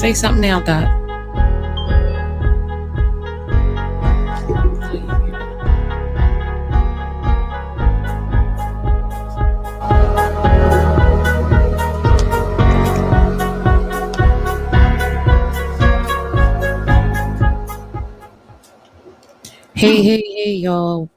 Say something now, Doc. Hey, y'all.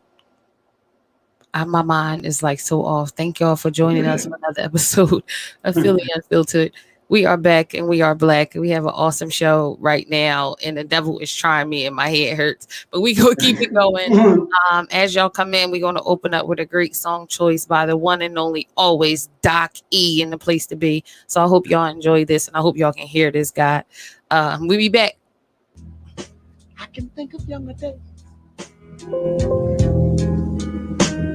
My mind is like so off. Thank y'all for joining us for another episode of Philly Unfiltered. We are back and we are black. We have an awesome show right now, and the devil is trying me and my head hurts, but we gonna keep it going. As y'all come in, we're gonna open up with a great song choice by the one and only always Doc E in the place to be. So I hope y'all enjoy this, and I hope y'all can hear this guy. We'll be back. I can think of younger days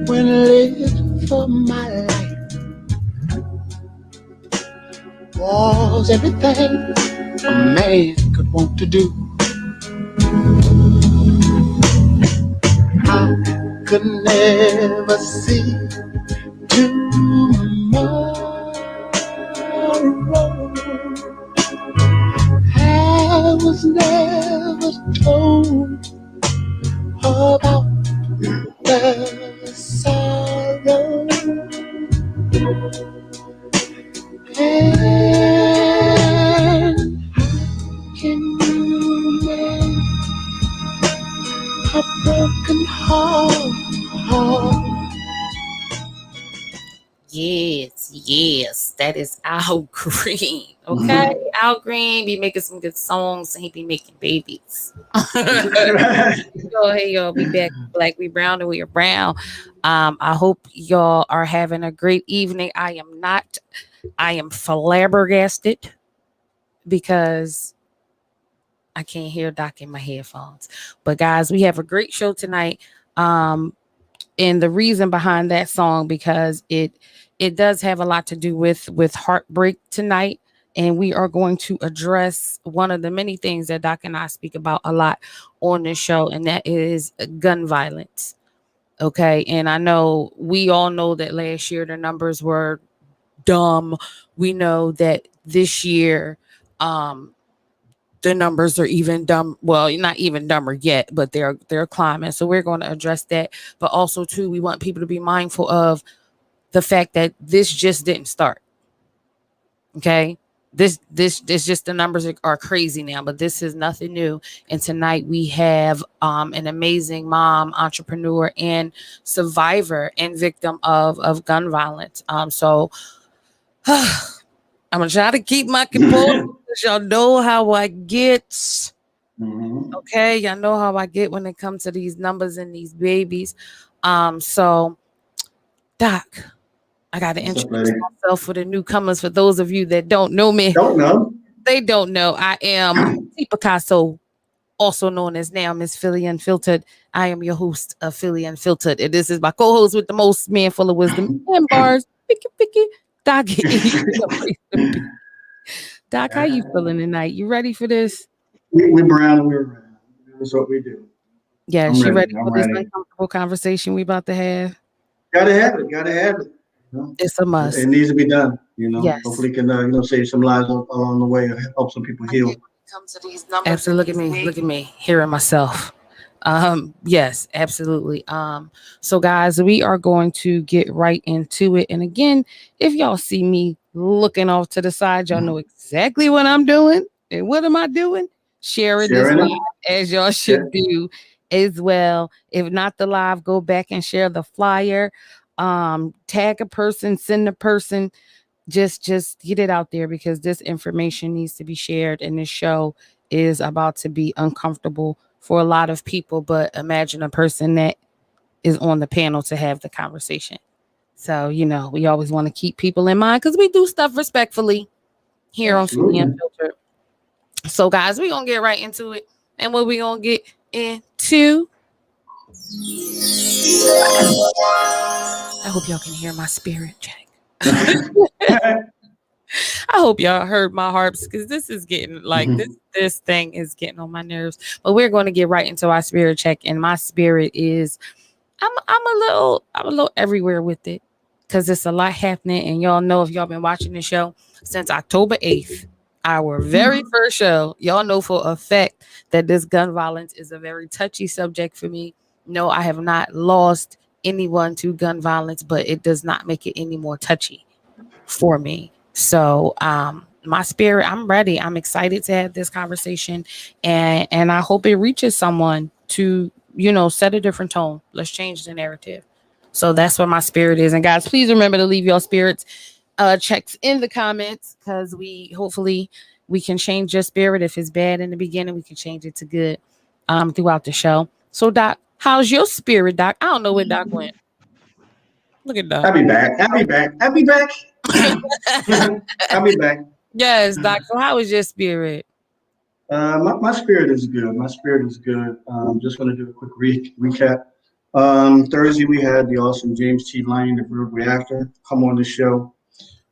when I lived for my life was everything a man could want to do. I could never see tomorrow. I was never told about the sorrow. And can you make a broken heart? Yes, that is Al Green. Okay, Al Green be making some good songs, and he be making babies. Hey y'all, we back, black, we brown, and we are brown. I hope y'all are having a great evening. I am not. I am flabbergasted because I can't hear Doc in my headphones. But guys, we have a great show tonight. And the reason behind that song, because it does have a lot to do with heartbreak tonight. And we are going to address one of the many things that Doc and I speak about a lot on this show, and that is gun violence. Okay. And I know we all know that last year the numbers were dumb. We know that this year the numbers are even dumb. Well, not even dumber yet, but they're climbing. So we're going to address that. But also too, we want people to be mindful of the fact that this just didn't start. Okay. This just, the numbers are crazy now, but this is nothing new. And tonight we have an amazing mom, entrepreneur, and survivor and victim of gun violence. So I'm gonna try to keep my composure. Y'all know how I get. Okay, y'all know how I get when it comes to these numbers and these babies. So Doc, I got to introduce myself for the newcomers. For those of you that don't know me, they don't know. I am T. Picasso, also known as now Miss Philly Unfiltered. I am your host of Philly Unfiltered, and this is my co-host with the most, man full of wisdom and bars, Picky, Doc. Doc, how you feeling tonight? You ready for this? We brown and we're red. That's what we do. Yeah, you ready for this uncomfortable conversation we about to have? Gotta have it. It's a must. It needs to be done. Yes. Hopefully, can save some lives along the way, help some people heal. Absolutely, look at me, hearing myself. Yes, absolutely. So guys, we are going to get right into it. And again, if y'all see me looking off to the side, y'all know exactly what I'm doing. And what am I doing? Sharing this live, as y'all should do as well. If not the live, go back and share the flyer. Tag a person, send a person, just get it out there, because this information needs to be shared, and this show is about to be uncomfortable for a lot of people. But imagine a person that is on the panel to have the conversation. So, we always want to keep people in mind, because we do stuff respectfully here on Philly Unfiltered. So guys, we're gonna get right into it. And what we gonna get into, I hope y'all can hear my spirit check. I hope y'all heard my harps, because this is getting like this thing is getting on my nerves. But we're going to get right into our spirit check, and my spirit is I'm a little everywhere with it, because it's a lot happening. And y'all know, if y'all been watching the show since October 8th, our very first show. Y'all know for a fact that this gun violence is a very touchy subject for me. No, I have not lost anyone to gun violence, but it does not make it any more touchy for me. So my spirit, I'm ready. I'm excited to have this conversation, and I hope it reaches someone to, set a different tone. Let's change the narrative. So that's what my spirit is. And guys, please remember to leave your spirits checks in the comments, because we can change your spirit. If it's bad in the beginning, we can change it to good throughout the show. So Doc, how's your spirit, Doc? I don't know where Doc went. Look at Doc. I'll be back. I'll be back. I'll be back. I'll be back. Yes, Doc. So how is your spirit? My spirit is good. My spirit is good. Just going to do a quick recap. Thursday, we had the awesome James T. Lane, the Real Reactor, come on the show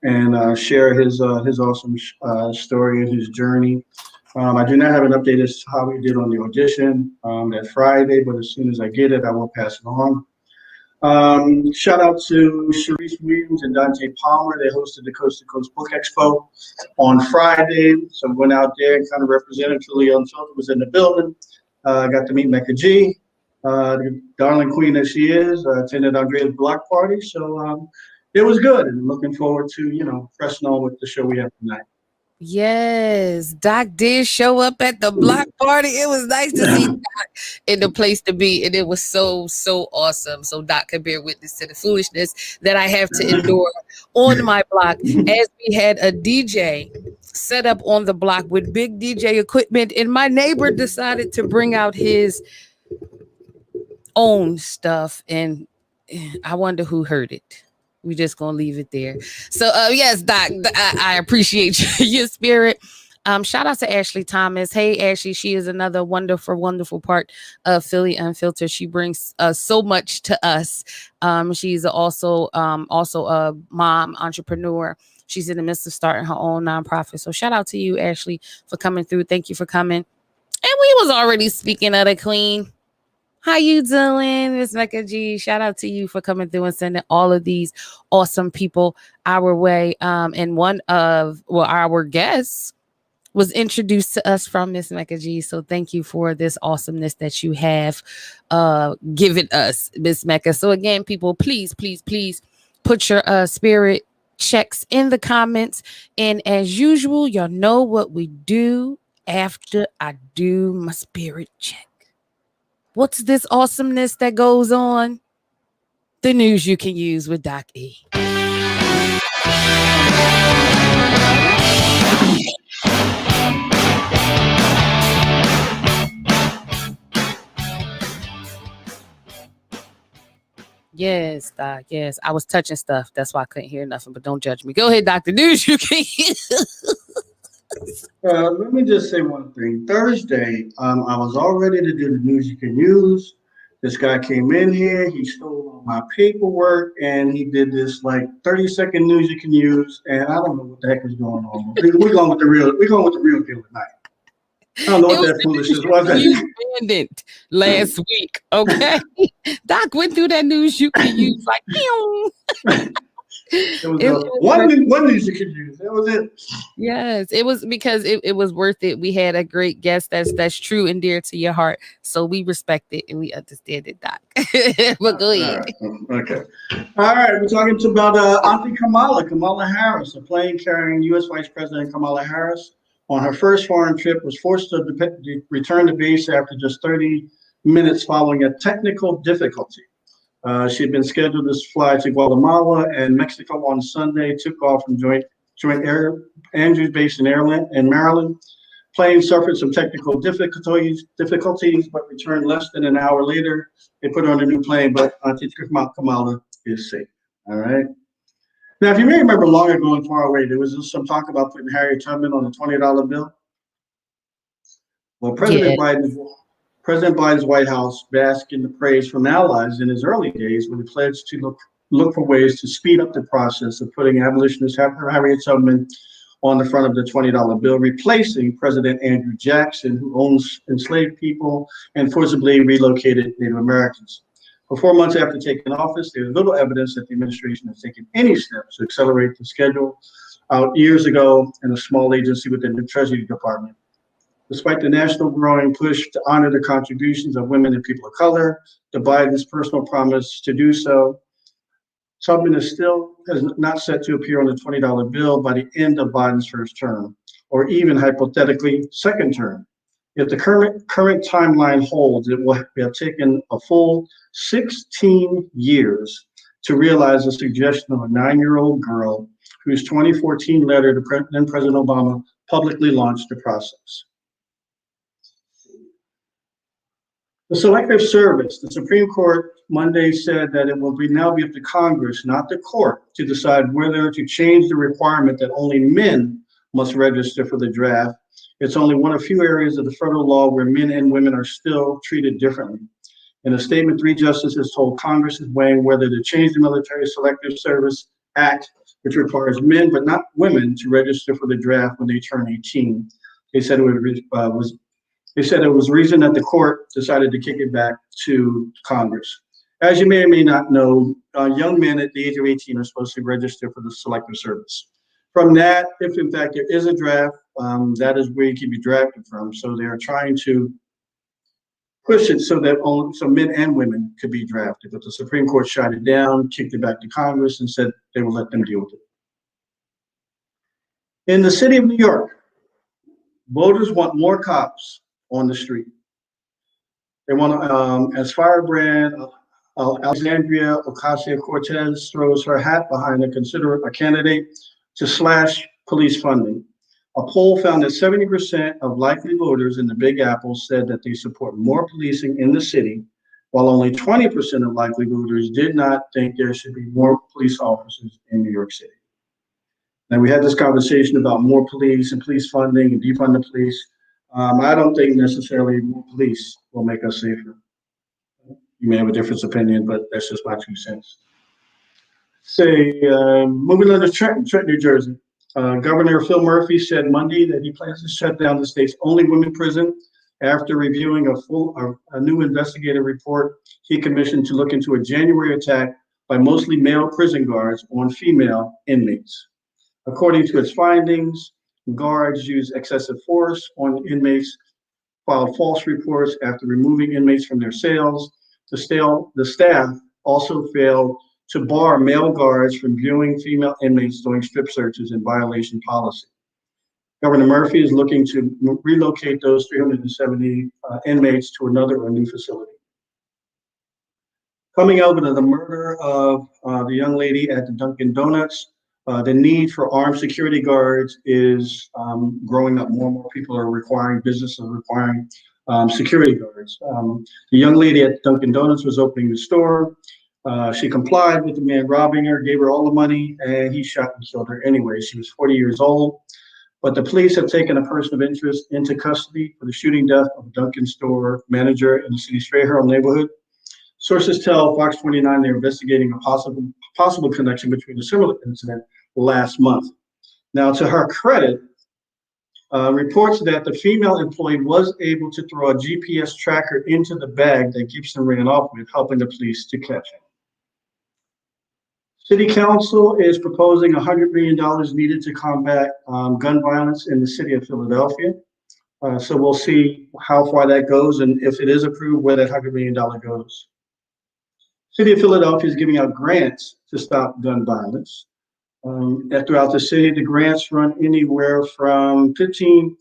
and share his awesome story and his journey. I do not have an update as to how he did on the audition that Friday, but as soon as I get it, I will pass it on. Shout out to Sharice Williams and Dante Palmer. They hosted the Coast to Coast Book Expo on Friday. So I went out there and kind of represented. Julie Unfiltered was in the building. Got to meet Mecca G, the darling queen that she is. Attended Andrea's block party. So it was good. And looking forward to, pressing on with the show we have tonight. Yes, Doc did show up at the block party. It was nice to see Doc in the place to be, and it was so awesome. So Doc could bear witness to the foolishness that I have to endure on my block, as we had a DJ set up on the block with big DJ equipment, and my neighbor decided to bring out his own stuff, and I wonder who heard it. We just gonna leave it there. So yes, Doc, I appreciate your spirit. Shout out to Ashley Thomas. Hey Ashley, she is another wonderful part of Philly Unfiltered. She brings so much to us. She's also a mom entrepreneur. She's in the midst of starting her own nonprofit. So shout out to you, Ashley, for coming through. Thank you for coming. And we was already speaking of the queen. How you doing, Miss Mecca G? Shout out to you for coming through and sending all of these awesome people our way. And one of our guests was introduced to us from Miss Mecca G. So thank you for this awesomeness that you have given us, Miss Mecca. So again, people, please put your spirit checks in the comments. And as usual, y'all know what we do after I do my spirit check. What's this awesomeness that goes on? The news you can use with Doc E. Yes, Doc. Yes, I was touching stuff. That's why I couldn't hear nothing. But don't judge me. Go ahead, Dr. News you can use. Let me just say one thing. Thursday, I was all ready to do the news you can use. This guy came in here, he stole all my paperwork, and he did this like 30-second news you can use, and I don't know what the heck is going on. We're going with the real deal tonight. I don't know what that foolishness was. You abandoned last week, okay? Doc went through that news you can use like, It was one news you could use. That was it. Yes, it was because it was worth it. We had a great guest that's true and dear to your heart. So we respect it and we understand it, Doc. But go ahead. Okay. All right. We're talking about Auntie Kamala Harris, a plane carrying U.S. Vice President Kamala Harris on her first foreign trip was forced to return to base after just 30 minutes following a technical difficulty. She had been scheduled to fly to Guatemala and Mexico on Sunday, took off from Joint Air Andrews Base in Maryland. Plane suffered some technical difficulties, but returned less than an hour later. They put her on a new plane, but Auntie Kamala is safe. All right. Now, if you may remember long ago and far away, there was some talk about putting Harriet Tubman on the $20 bill. Well, President Biden's White House basked in the praise from allies in his early days when he pledged to look for ways to speed up the process of putting abolitionist Harriet Tubman on the front of the $20 bill, replacing President Andrew Jackson, who owns enslaved people and forcibly relocated Native Americans. For 4 months after taking office, there is little evidence that the administration has taken any steps to accelerate the schedule. out years ago in a small agency within the Treasury Department. Despite the national growing push to honor the contributions of women and people of color, the Biden's personal promise to do so, Tubman is still is not set to appear on the $20 bill by the end of Biden's first term, or even hypothetically second term. If the current timeline holds, it will have taken a full 16 years to realize the suggestion of a 9-year-old girl whose 2014 letter to then President Obama publicly launched the process. The Selective Service, the Supreme Court Monday said that it will now be up to Congress, not the court, to decide whether to change the requirement that only men must register for the draft. It's only one of few areas of the federal law where men and women are still treated differently. In a statement, 3 justices told Congress is weighing whether to change the Military Selective Service Act, which requires men but not women to register for the draft when they turn 18. They said it was reason that the court decided to kick it back to Congress. As you may or may not know, young men at the age of 18 are supposed to register for the Selective Service. From that, if in fact there is a draft, that is where you can be drafted from. So they are trying to push it so that so men and women could be drafted. But the Supreme Court shot it down, kicked it back to Congress, and said they will let them deal with it. In the city of New York, voters want more cops on the street. They want, as firebrand Alexandria Ocasio-Cortez throws her hat behind a candidate to slash police funding. A poll found that 70% of likely voters in the Big Apple said that they support more policing in the city, while only 20% of likely voters did not think there should be more police officers in New York City. Now, we had this conversation about more police and police funding and defund the police. I don't think necessarily more police will make us safer. You may have a different opinion, but that's just my 2 cents. Moving on to Trenton, New Jersey. Governor Phil Murphy said Monday that he plans to shut down the state's only women prison after reviewing a new investigative report he commissioned to look into a January attack by mostly male prison guards on female inmates. According to its findings, guards used excessive force on inmates, filed false reports after removing inmates from their cells. The staff also failed to bar male guards from viewing female inmates during strip searches in violation policy. Governor Murphy is looking to relocate those 370 inmates to another or new facility. Coming over to the murder of the young lady at the Dunkin' Donuts, the need for armed security guards is growing up. More and more people are businesses are requiring security guards. The young lady at Dunkin' Donuts was opening the store. She complied with the man robbing her, gave her all the money, and he shot and killed her anyway. She was 40 years old, but the police have taken a person of interest into custody for the shooting death of a Dunkin' store manager in the city's Strayhurl neighborhood. Sources tell Fox 29 they're investigating a possible connection between a similar incident last month. Now, to her credit, reports that the female employee was able to throw a GPS tracker into the bag that Gibson ran off with, helping the police to catch him. City Council is proposing $100 million needed to combat gun violence in the city of Philadelphia. So we'll see how far that goes, and if it is approved, where that $100 million goes. City of Philadelphia is giving out grants to stop gun violence. Throughout the city, the grants run anywhere from $1,500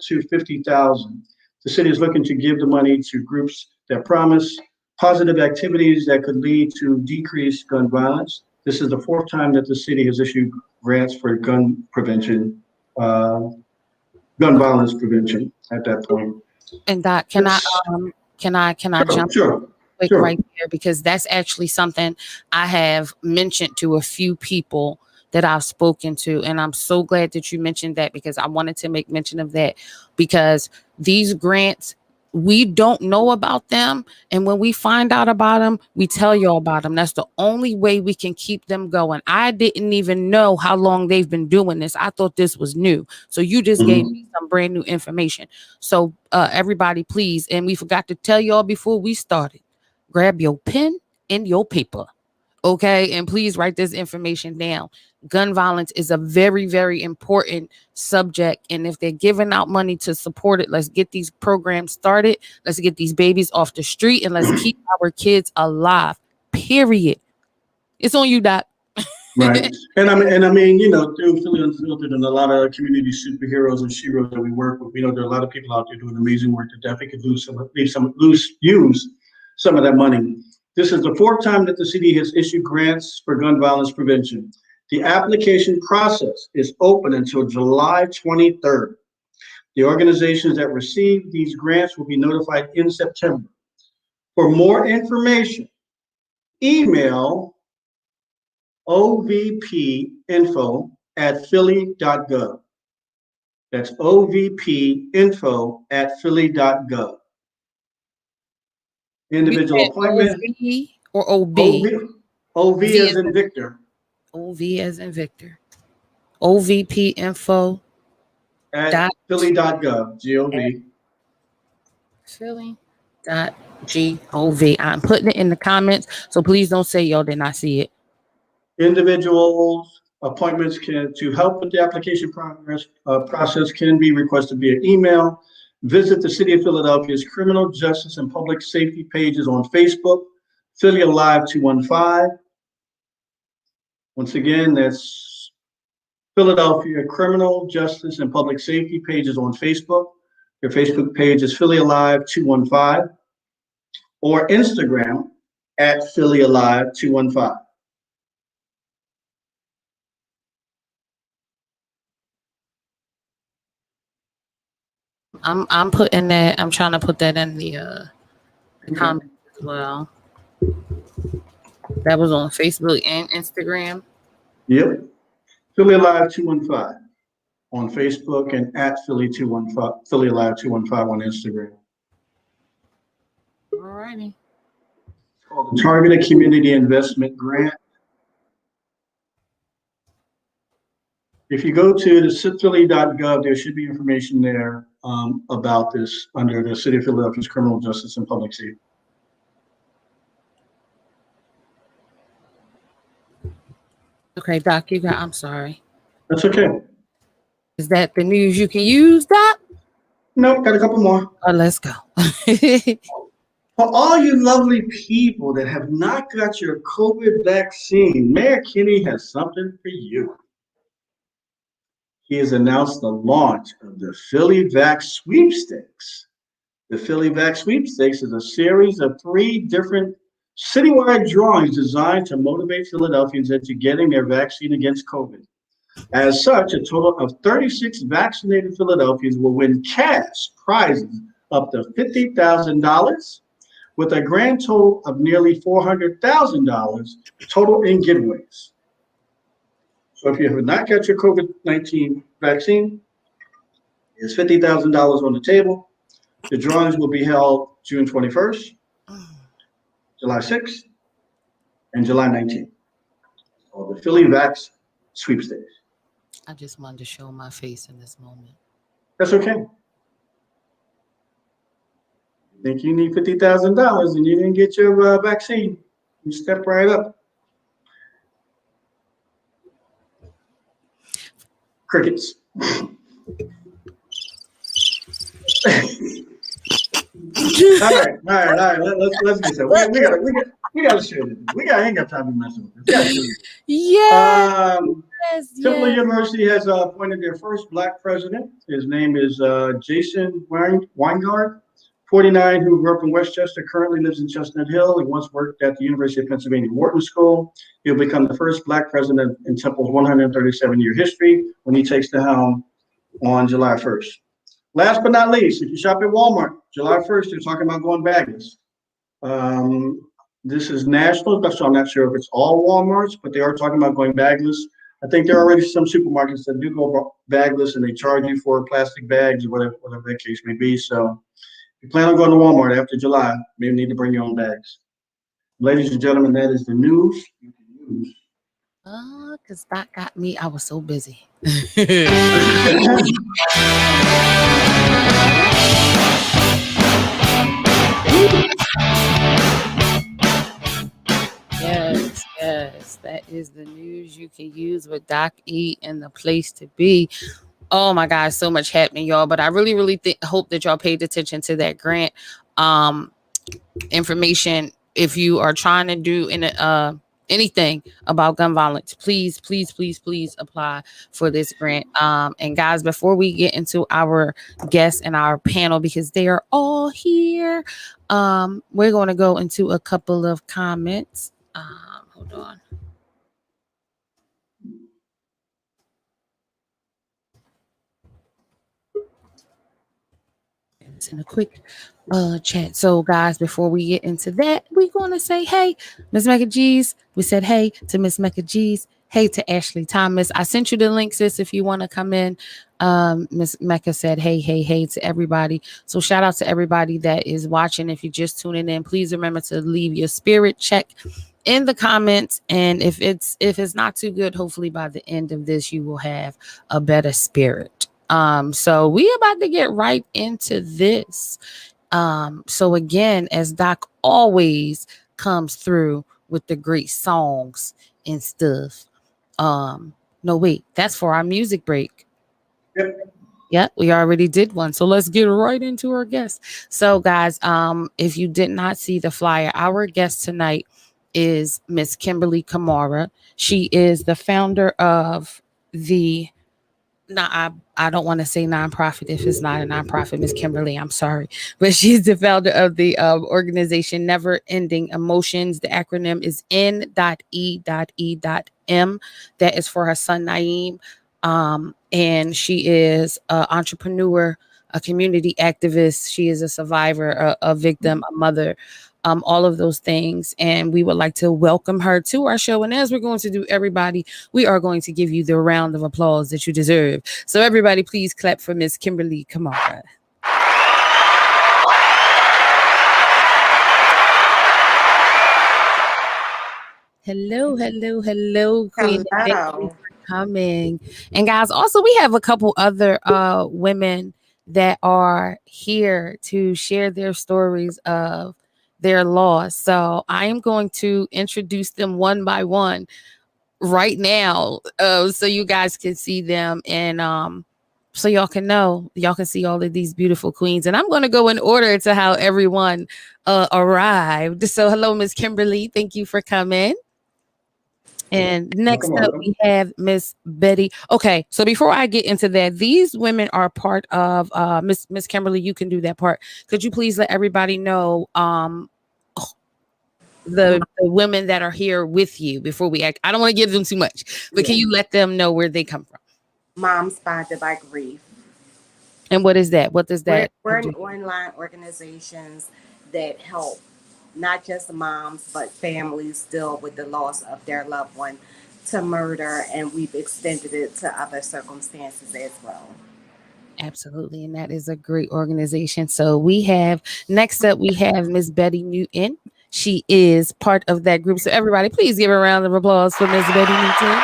to $50,000. The city is looking to give the money to groups that promise positive activities that could lead to decreased gun violence. This is the 4th time that the city has issued grants for gun prevention, gun violence prevention at that point. And Doc, can I jump quick right there, because that's actually something I have mentioned to a few people that I've spoken to, and I'm so glad that you mentioned that, because I wanted to make mention of that, because these grants, we don't know about them, and when we find out about them, we tell you about them. That's the only way we can keep them going. I didn't even know how long they've been doing this. I thought this was new, so you just gave me some brand new information. So everybody, please, and we forgot to tell y'all before we started, grab your pen and your paper, Okay. And please write this information down. Gun violence is a very, very important subject. And if they're giving out money to support it, let's get these programs started. Let's get these babies off the street and let's keep our kids alive. Period. It's on you, Doc. Right. And I mean, through Philly Unfiltered and a lot of community superheroes and sheroes that we work with, we know there are a lot of people out there doing amazing work that definitely could use some of that money. This is the fourth time that the city has issued grants for gun violence prevention. The application process is open until July 23rd. The organizations that receive these grants will be notified in September. For more information, email ovpinfo@philly.gov. That's ovpinfo@philly.gov. You Individual said appointment, OV or OB? OV, OV V as as in in Victor, OV as in Victor. OVP info at dot philly.gov, at G-O-V. Philly dot gov. I'm putting it in the comments, so please don't say y'all did not see it. Individuals appointments to help with the application process can be requested via email. Visit the City of Philadelphia's Criminal Justice and Public Safety pages on Facebook, Philly Alive 215. Once again, that's Philadelphia Criminal Justice and Public Safety pages on Facebook. Your Facebook page is Philly Alive 215 or Instagram at Philly Alive 215. I'm putting that. I'm trying to put that in the Okay. comments as well. That was on Facebook and Instagram. Yep. Philly Alive 215 on Facebook and at Philly 215, Philly Alive 215 on Instagram. Alrighty. It's called the Targeted Community Investment Grant. If you go to the philly.gov, there should be information there about this under the City of Philadelphia's Criminal Justice and Public Safety. Okay, Doc, you got. I'm sorry. That's okay. Is that the news you can use, Doc? Nope, got a couple more. Oh, let's go. For all you lovely people that have not got your COVID vaccine, Mayor Kinney has something for you. He has announced the launch of the Philly Vax Sweepstakes. The Philly Vax Sweepstakes is a series of 3 different citywide drawings designed to motivate Philadelphians into getting their vaccine against COVID. As such, a total of 36 vaccinated Philadelphians will win cash prizes up to $50,000 with a grand total of nearly $400,000 total in giveaways. So if you have not got your COVID-19 vaccine, there's $50,000 on the table. The drawings will be held June 21st, July 6th, and July 19th. So the Philly Vax Sweepstakes. I just wanted to show my face in this moment. That's okay. Think you need $50,000 and you didn't get your vaccine, you step right up. Crickets. All right. Let's get that. We gotta share this. Ain't got time to mess with this. Yes. Temple University has appointed their first Black president. His name is Jason Weingard, 49, who grew up in Westchester, currently lives in Chestnut Hill. He once worked at the University of Pennsylvania Wharton School. He'll become the first Black president in Temple's 137-year history when he takes the helm on July 1st. Last but not least, if you shop at Walmart, July 1st, they're talking about going bagless. This is national, so I'm not sure if it's all Walmarts, but they are talking about going bagless. I think there are already some supermarkets that do go bagless and they charge you for plastic bags or whatever the case may be. So if you plan on going to Walmart after July, maybe you need to bring your own bags. Ladies and gentlemen, that is the news you can use. Because that got me. I was so busy. Yes. is the news you can use with Doc E and the place to be. Oh my God, so much happening, y'all. But I really, really hope that y'all paid attention to that grant information. If you are trying to do anything about gun violence, please, please, please, please apply for this grant. And guys, before we get into our guests and our panel, because they are all here, we're going to go into a couple of comments. Hold on. It's in a quick chat. So guys, before we get into that, we're going to say hey, Miss Mecca G's. We said hey to Miss Mecca G's. Hey to Ashley Thomas. I sent you the link, sis, if you want to come in. Miss Mecca said hey, hey, hey to everybody. So shout out to everybody that is watching. If you're just tuning in, please remember to leave your spirit check in the comments. And if it's not too good, hopefully by the end of this, you will have a better spirit. So we about to get right into this. So again, as Doc always comes through with the great songs and stuff. No, wait, that's for our music break. Yep, we already did one. So let's get right into our guest. So guys, if you did not see the flyer, our guest tonight is Miss Kimberly Kamara. She is the founder of the I don't want to say nonprofit if it's not a nonprofit, Miss Kimberly. I'm sorry, but she's the founder of the organization Never Ending Emotions. The acronym is N.E.E.M. That is for her son Naeem, and she is an entrepreneur, a community activist. She is a survivor, a victim, a mother. All of those things. And we would like to welcome her to our show. And as we're going to do, everybody, we are going to give you the round of applause that you deserve. So everybody, please clap for Miss Kimberly Kamara. Hello, hello, hello, Queen. Hello. Thank you for coming. And guys, also we have a couple other women that are here to share their stories of their loss. So I am going to introduce them one by one right now, so you guys can see them and so y'all can see all of these beautiful queens. And I'm going to go in order to how everyone arrived. So hello, Miss Kimberly. Thank you for coming. And next up, we have Miss Betty. Okay, so before I get into that, these women are part of Miss Kimberly. You can do that part. Could you please let everybody know the women that are here with you before we act? I don't want to give them too much, but can you let them know where they come from? Moms Bonded by Grief. And what is that? What does that? We're an online organizations that help not just moms, but families deal with the loss of their loved one to murder, and we've extended it to other circumstances as well. Absolutely, and that is a great organization. So we have, next up, we have Miss Betty Newton. She is part of that group. So everybody, please give a round of applause for Miss Betty Newton.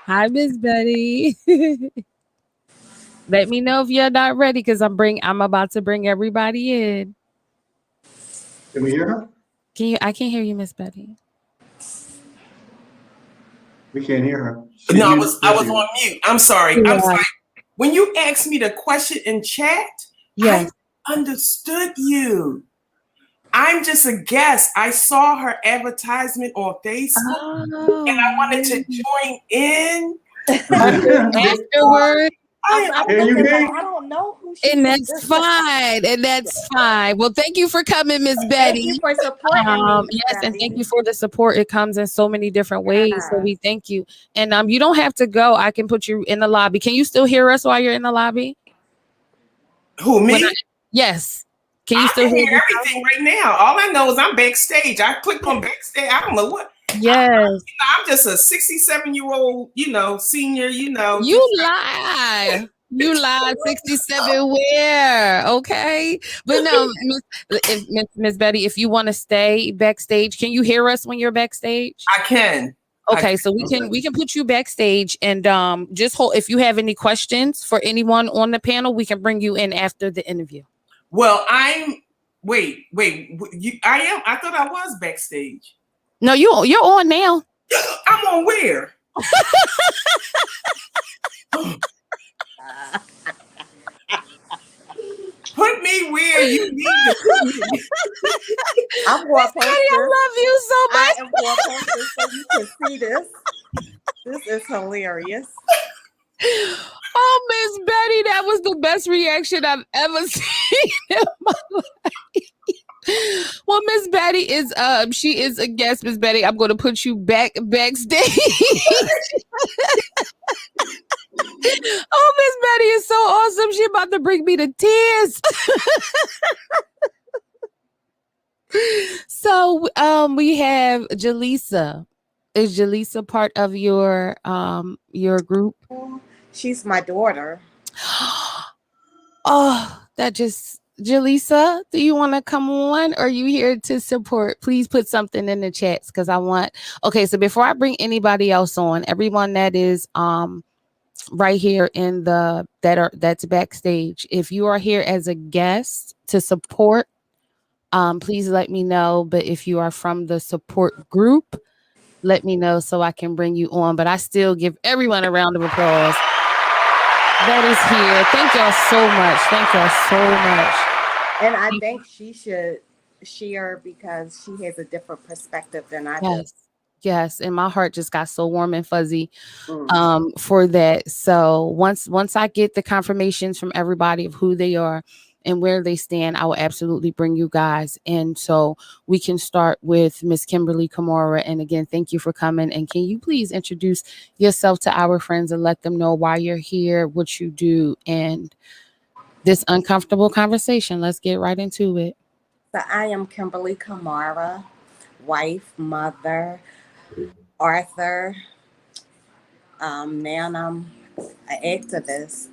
Hi, Miss Betty. Let me know if you're not ready, because I'm about to bring everybody in. Can we hear her? I can't hear you, Miss Betty. We can't hear her. No, I was on mute. I'm sorry. Yeah. I'm sorry. When you asked me the question in chat, yes. I understood you. I'm just a guest. I saw her advertisement on Facebook, and I wanted to join in. Afterward. I don't know who she is. And that's fine. And that's fine. Well, thank you for coming, Miss Betty. Thank you for supporting me. Yes, and thank you for the support. It comes in so many different ways. So we thank you. And you don't have to go. I can put you in the lobby. Can you still hear us while you're in the lobby? Who, me? Yes. Can you still hear everything right now? All I know is I'm backstage. I clicked on backstage. I don't know what. Yes. I'm just a 67-year-old, senior, You lie. You lied. 67 where? Okay. But no, Miss Betty, if you want to stay backstage, can you hear us when you're backstage? I can. Okay, so we can put you backstage, and just hold. If you have any questions for anyone on the panel, we can bring you in after the interview. Well, I'm Wait. I thought I was backstage. No, you're on now. I'm on where? Put me where you need to put me. I'm going to post Betty, this. I love you so much. I am going to post this so you can see this. This is hilarious. Oh, Miss Betty, that was the best reaction I've ever seen in my life. Well, Miss Betty is she is a guest. Miss Betty, I'm going to put you backstage. Oh, Miss Betty is so awesome. She about to bring me to tears. So we have Jaleesa. Is Jaleesa part of your group? She's my daughter. Oh, that just Jaleesa, do you want to come on or are you here to support? Please put something in the chats because I want. Okay, so before I bring anybody else on, everyone that is right here in that's backstage, if you are here as a guest to support, please let me know. But if you are from the support group, let me know so I can bring you on. But I still give everyone a round of applause that is here. Thank y'all so much. Thank y'all so much. And I think she should share because she has a different perspective than I do. Yes. And my heart just got so warm and fuzzy for that. So once I get the confirmations from everybody of who they are and where they stand, I will absolutely bring you guys in. So we can start with Miss Kimberly Kamara. And again, thank you for coming. And can you please introduce yourself to our friends and let them know why you're here, what you do, and this uncomfortable conversation. Let's get right into it. So I am Kimberly Kamara, wife, mother, author. Now I'm an activist.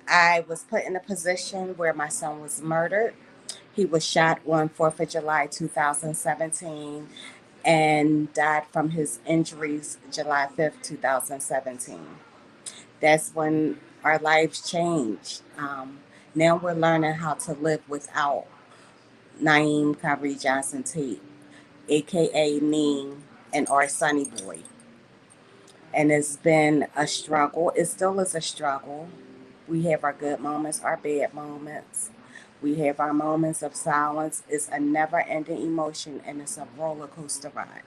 I was put in a position where my son was murdered. He was shot on 4th of July 2017 and died from his injuries July 5th, 2017. That's when our lives changed. Now we're learning how to live without Naeem Kyrie Johnson Tate, aka Neem, and our Sonny Boy. And it's been a struggle. It still is a struggle. We have our good moments, our bad moments. We have our moments of silence. It's a never ending emotion and it's a roller coaster ride.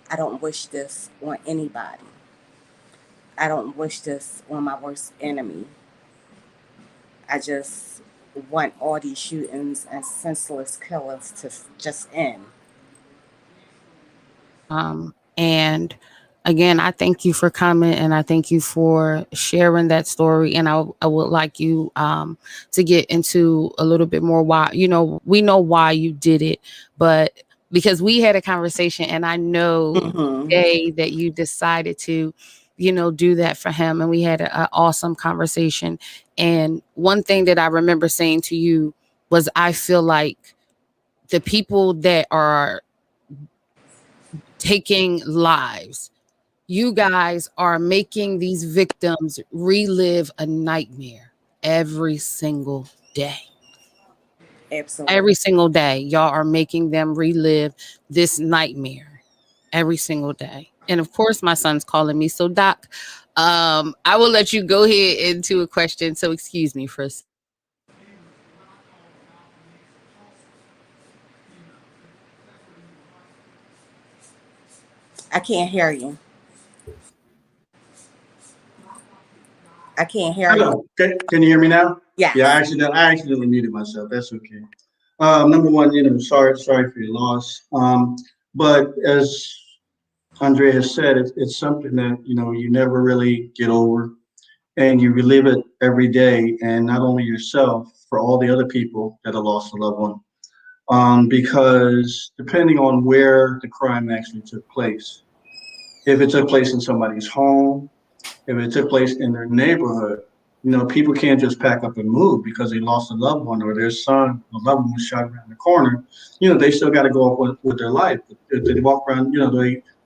I don't wish this on anybody. I don't wish this on my worst enemy. I just want all these shootings and senseless killings to just end. And again, I thank you for coming and I thank you for sharing that story. And I would like you to get into a little bit more why, we know why you did it, but because we had a conversation and I know the day that you decided to, do that for him. And we had an awesome conversation. And one thing that I remember saying to you was, I feel like the people that are taking lives, you guys are making these victims relive a nightmare every single day. Absolutely. Every single day, y'all are making them relive this nightmare every single day. And of course, my son's calling me. So, Doc, I will let you go ahead into a question. So, excuse me for a second. I can't hear you. I can't hear you. Can you hear me now? Yeah. Yeah, I accidentally muted myself. That's okay. Number one, sorry for your loss. But as Andrea has said, it's something that you never really get over, and you relive it every day, and not only yourself, for all the other people that have lost a loved one. Because depending on where the crime actually took place, if it took place in somebody's home, if it took place in their neighborhood, people can't just pack up and move because they lost a loved one or their son, a loved one was shot around the corner. They still got to go up with their life. If they walk around,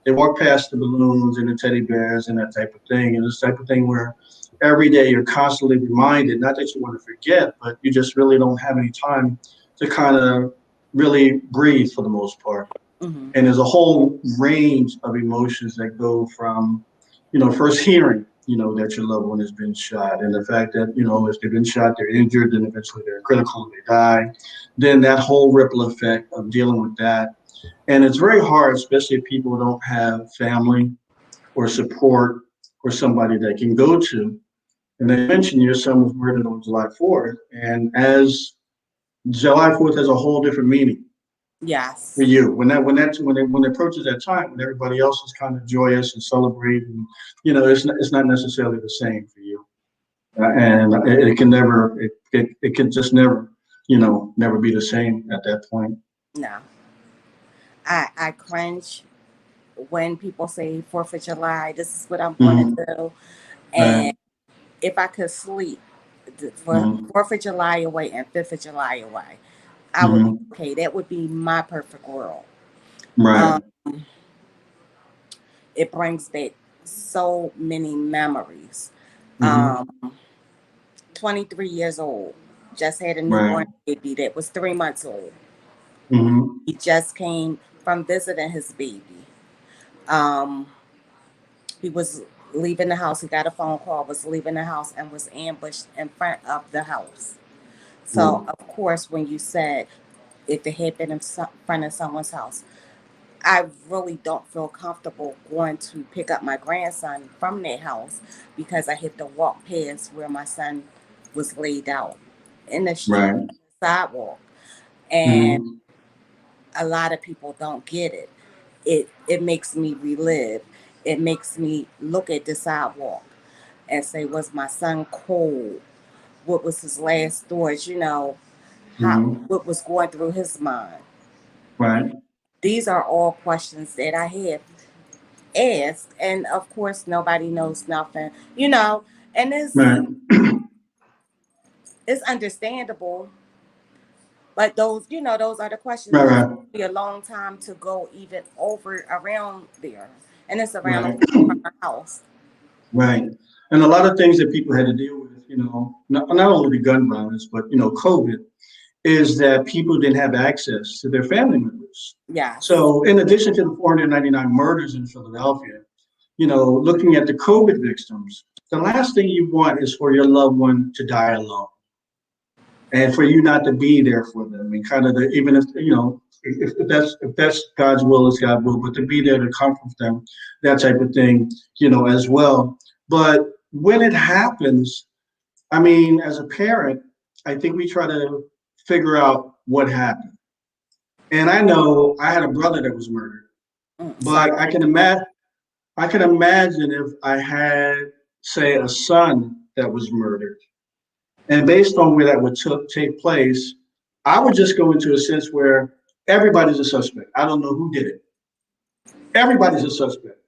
they walk past the balloons and the teddy bears and that type of thing. And this type of thing where every day you're constantly reminded, not that you want to forget, but you just really don't have any time to kind of really breathe for the most part. Mm-hmm. And there's a whole range of emotions that go from, first hearing, that your loved one has been shot, and the fact that, if they've been shot, they're injured, then eventually they're critical, they die. Then that whole ripple effect of dealing with that. And it's very hard, especially if people don't have family or support or somebody they can go to. And they mentioned your son was murdered on July 4th. And as July 4th has a whole different meaning Yes. for you. When it approaches that time, when everybody else is kind of joyous and celebrating, it's not necessarily the same for you. And it can never, it can just never, never be the same at that point. No. I cringe when people say 4th of July, this is what I'm going to do. And if I could sleep for 4th of July away and 5th of July away, I would be okay. That would be my perfect world. Right. It brings back so many memories. 23 years old, just had a newborn baby that was 3 months old. He just came from visiting his baby. He was leaving the house. He got a phone call, was leaving the house, and was ambushed in front of the house. So, of course, when you said if it had been in front of someone's house, I really don't feel comfortable going to pick up my grandson from their house because I had to walk past where my son was laid out in the street, sidewalk. And a lot of people don't get it. It makes me relive. It makes me look at the sidewalk and say, was my son cold? What was his last thoughts? What was going through his mind? Right. These are all questions that I have asked, and of course, nobody knows nothing. And it's understandable. But those are the questions. It would be a long time to go even over around there, and it's around our house. Right. And a lot of things that people had to deal with, not only the gun violence, but, COVID, is that people didn't have access to their family members. Yeah. So in addition to the 499 murders in Philadelphia, looking at the COVID victims, the last thing you want is for your loved one to die alone. And for you not to be there for them, and kind of even if that's God's will, it's God's will, but to be there to comfort them, that type of thing, as well. But when it happens, I mean, as a parent, I think we try to figure out what happened. And I know I had a brother that was murdered, but I can imagine if I had, say, a son that was murdered. And based on where that would take place, I would just go into a sense where everybody's a suspect. I don't know who did it. Everybody's a suspect.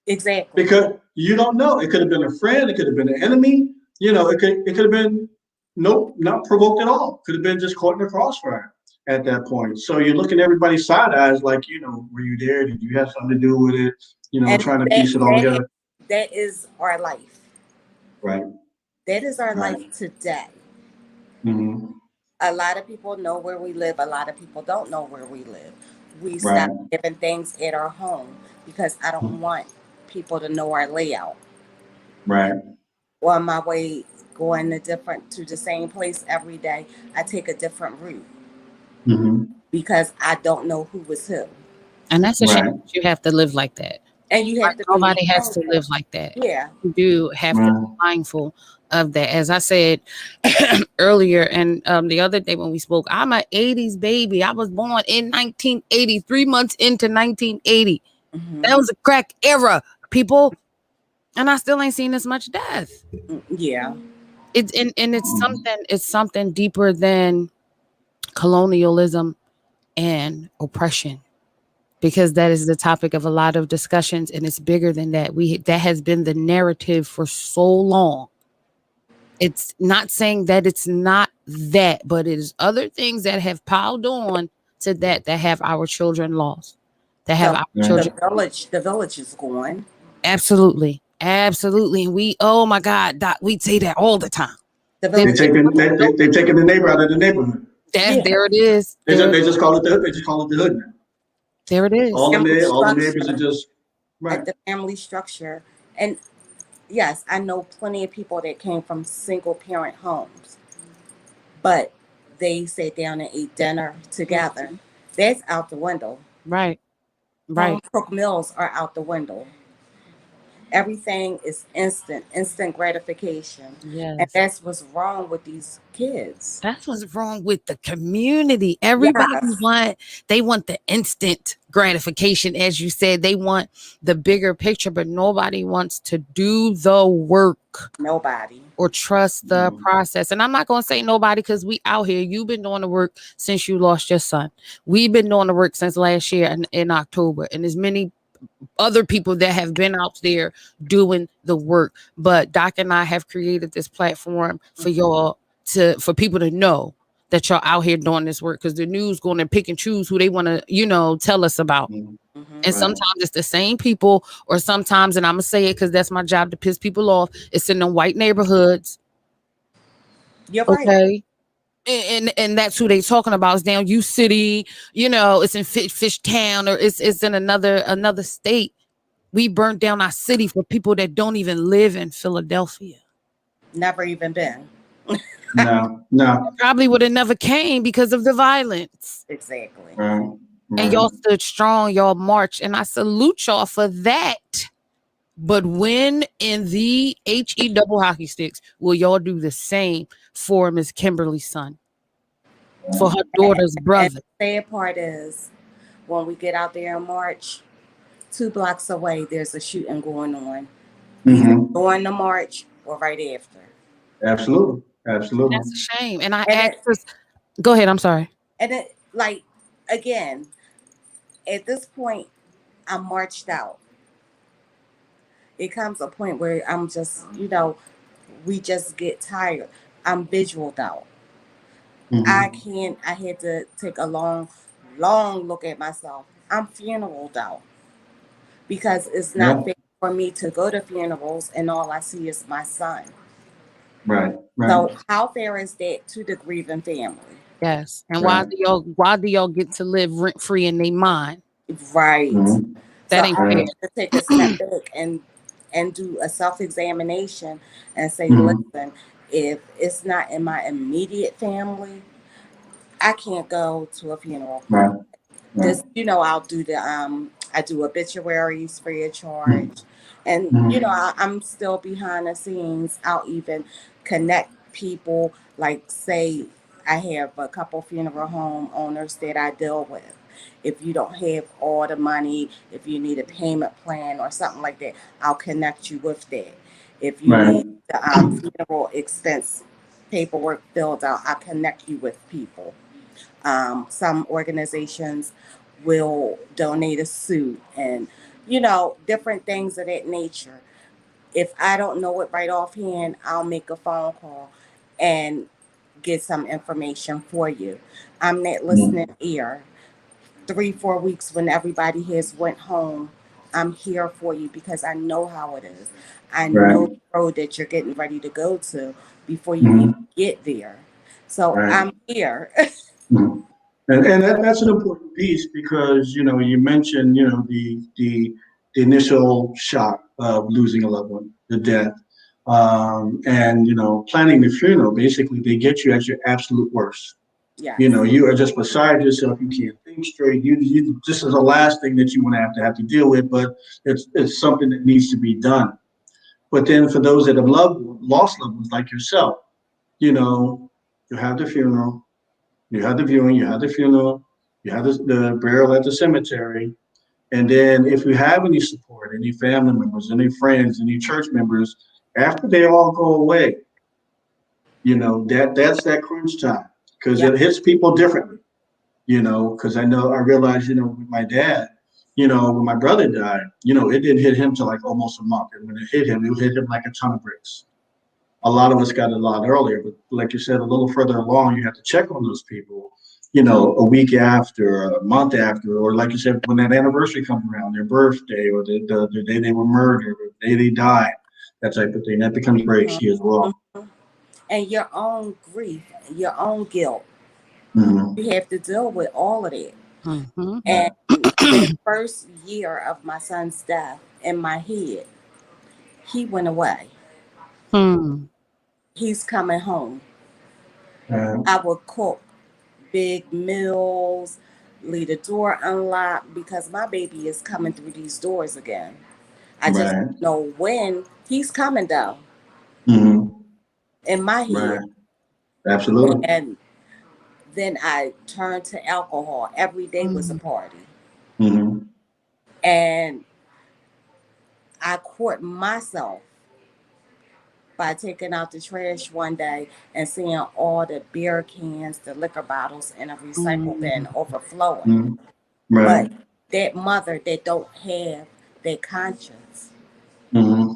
Exactly. Because you don't know. It could have been a friend. It could have been an enemy. It could have been not provoked at all. Could have been just caught in the crossfire at that point. So you're looking at everybody's side eyes like, were you there? Did you have something to do with it? And trying to piece it all together. That is our life. Right. That is our life today. A lot of people know where we live. A lot of people don't know where we live. We stop giving things at our home because I don't want people to know our layout. Right. On my way going to the same place every day, I take a different route because I don't know who was who. And that's a shame. You have to live like that. And you have to. Nobody has to live like that. Yeah. You do have to be mindful of that. As I said earlier, and the other day when we spoke, I'm an 80s baby. I was born in 1980, 3 months into 1980. That was a crack era, people. And I still ain't seen this much death. Yeah. It's something deeper than colonialism and oppression. Because that is the topic of a lot of discussions, and it's bigger than that. That has been the narrative for so long. It's not saying that it's not that, but it is other things that have piled on to that have our children lost. That have our children. The village is gone. Absolutely. Absolutely. And oh my God, Doc, we say that all the time. They're taking the neighbor out of the neighborhood. That there it is. They There, just call it the hood. They just call it the hood now. there it is. All Family the neighbors are structure, just right. like the family structure. And yes, I know plenty of people that came from single parent homes, but they sat down and ate dinner together. That's out the window. Right. Home Right. cooked meals are out the window. Everything is instant gratification. And Yes. that's what's wrong with these kids. That's what's wrong with the community. Yes, They want the instant gratification, as you said. They want the bigger picture, but nobody wants to do the work nobody. or trust the process. And I'm not going to say nobody because we out here. You've been doing the work since you lost your son. We've been doing the work since last year in October. And there's many other people that have been out there doing the work. But Doc and I have created this platform for y'all for people to know that y'all out here doing this work, because the news going to pick and choose who they want to, tell us about. And sometimes it's the same people, or sometimes, and I'm gonna say it because that's my job to piss people off, it's in the white neighborhoods. You're right. Okay. And that's who they talking about. It's down U City, it's in Fish Town, or it's in another state. We burnt down our city for people that don't even live in Philadelphia. Never even been. No. Probably would have never came because of the violence. Exactly. Right. And y'all stood strong, y'all marched, and I salute y'all for that. But when in the HE double hockey sticks will y'all do the same for Miss Kimberly's son, for her daughter's brother? And the sad part is, when we get out there in March, 2 blocks away, there's a shooting going on. Either during the march or right after. Absolutely. That's a shame. And I And asked go ahead, I'm sorry. And it, like, again, at this point, I'm marched out. It comes a point where I'm just, we just get tired. I'm visualed out. I had to take a long look at myself. I'm funeraled out because it's not fair for me to go to funerals and all I see is my son. Right. So how fair is that to the grieving family? Yes. And why do y'all get to live rent free in their mind? Right. That So ain't I fair. have to take a step back and do a self-examination and say, listen, if it's not in my immediate family, I can't go to a funeral. Just, I'll do I do obituaries free of charge. And, I'm still behind the scenes. I'll even connect people, like, say, I have a couple funeral home owners that I deal with. If you don't have all the money, if you need a payment plan or something like that, I'll connect you with that. If you need the funeral expense paperwork filled out, I'll connect you with people. Some organizations will donate a suit and, different things of that nature. If I don't know it right offhand, I'll make a phone call and get some information for you. I'm that listening ear. 3-4 weeks when everybody has went home, I'm here for you because I know how it is. I know the road that you're getting ready to go to before you even get there. So I'm here. And that's an important piece because you mentioned the initial shock of losing a loved one, the death, and planning the funeral. Basically, they get you at your absolute worst. Yes. You are just beside yourself. You can't think straight. You this is the last thing that you want to have to deal with, but it's something that needs to be done. But then for those that have lost loved ones like yourself, you have the funeral. You have the viewing, you have the funeral, you have the burial at the cemetery. And then if you have any support, any family members, any friends, any church members, after they all go away, that's that crunch time because it hits people differently, because I realized, with my dad, when my brother died, it didn't hit him till like almost a month. And when it hit him like a ton of bricks. A lot of us got it a lot earlier, but like you said, a little further along, you have to check on those people, a week after, a month after, or like you said, when that anniversary comes around, their birthday, or the day they were murdered, or the day they died, that type of thing. That becomes very key as well. And your own grief, your own guilt. You have to deal with all of that. Mm-hmm. And that first year of my son's death, in my head, he went away. Hmm. He's coming home. Right. I would cook big meals, leave the door unlocked because my baby is coming through these doors again. I just Right. don't know when he's coming though, Mm-hmm. in my head. Right. Absolutely. And then I turned to alcohol. Every day was a Mm-hmm. party. Mm-hmm. And I caught myself by taking out the trash one day and seeing all the beer cans, the liquor bottles in a recycle bin overflowing. Mm-hmm. Right. But that mother that don't have that conscience, Mm-hmm.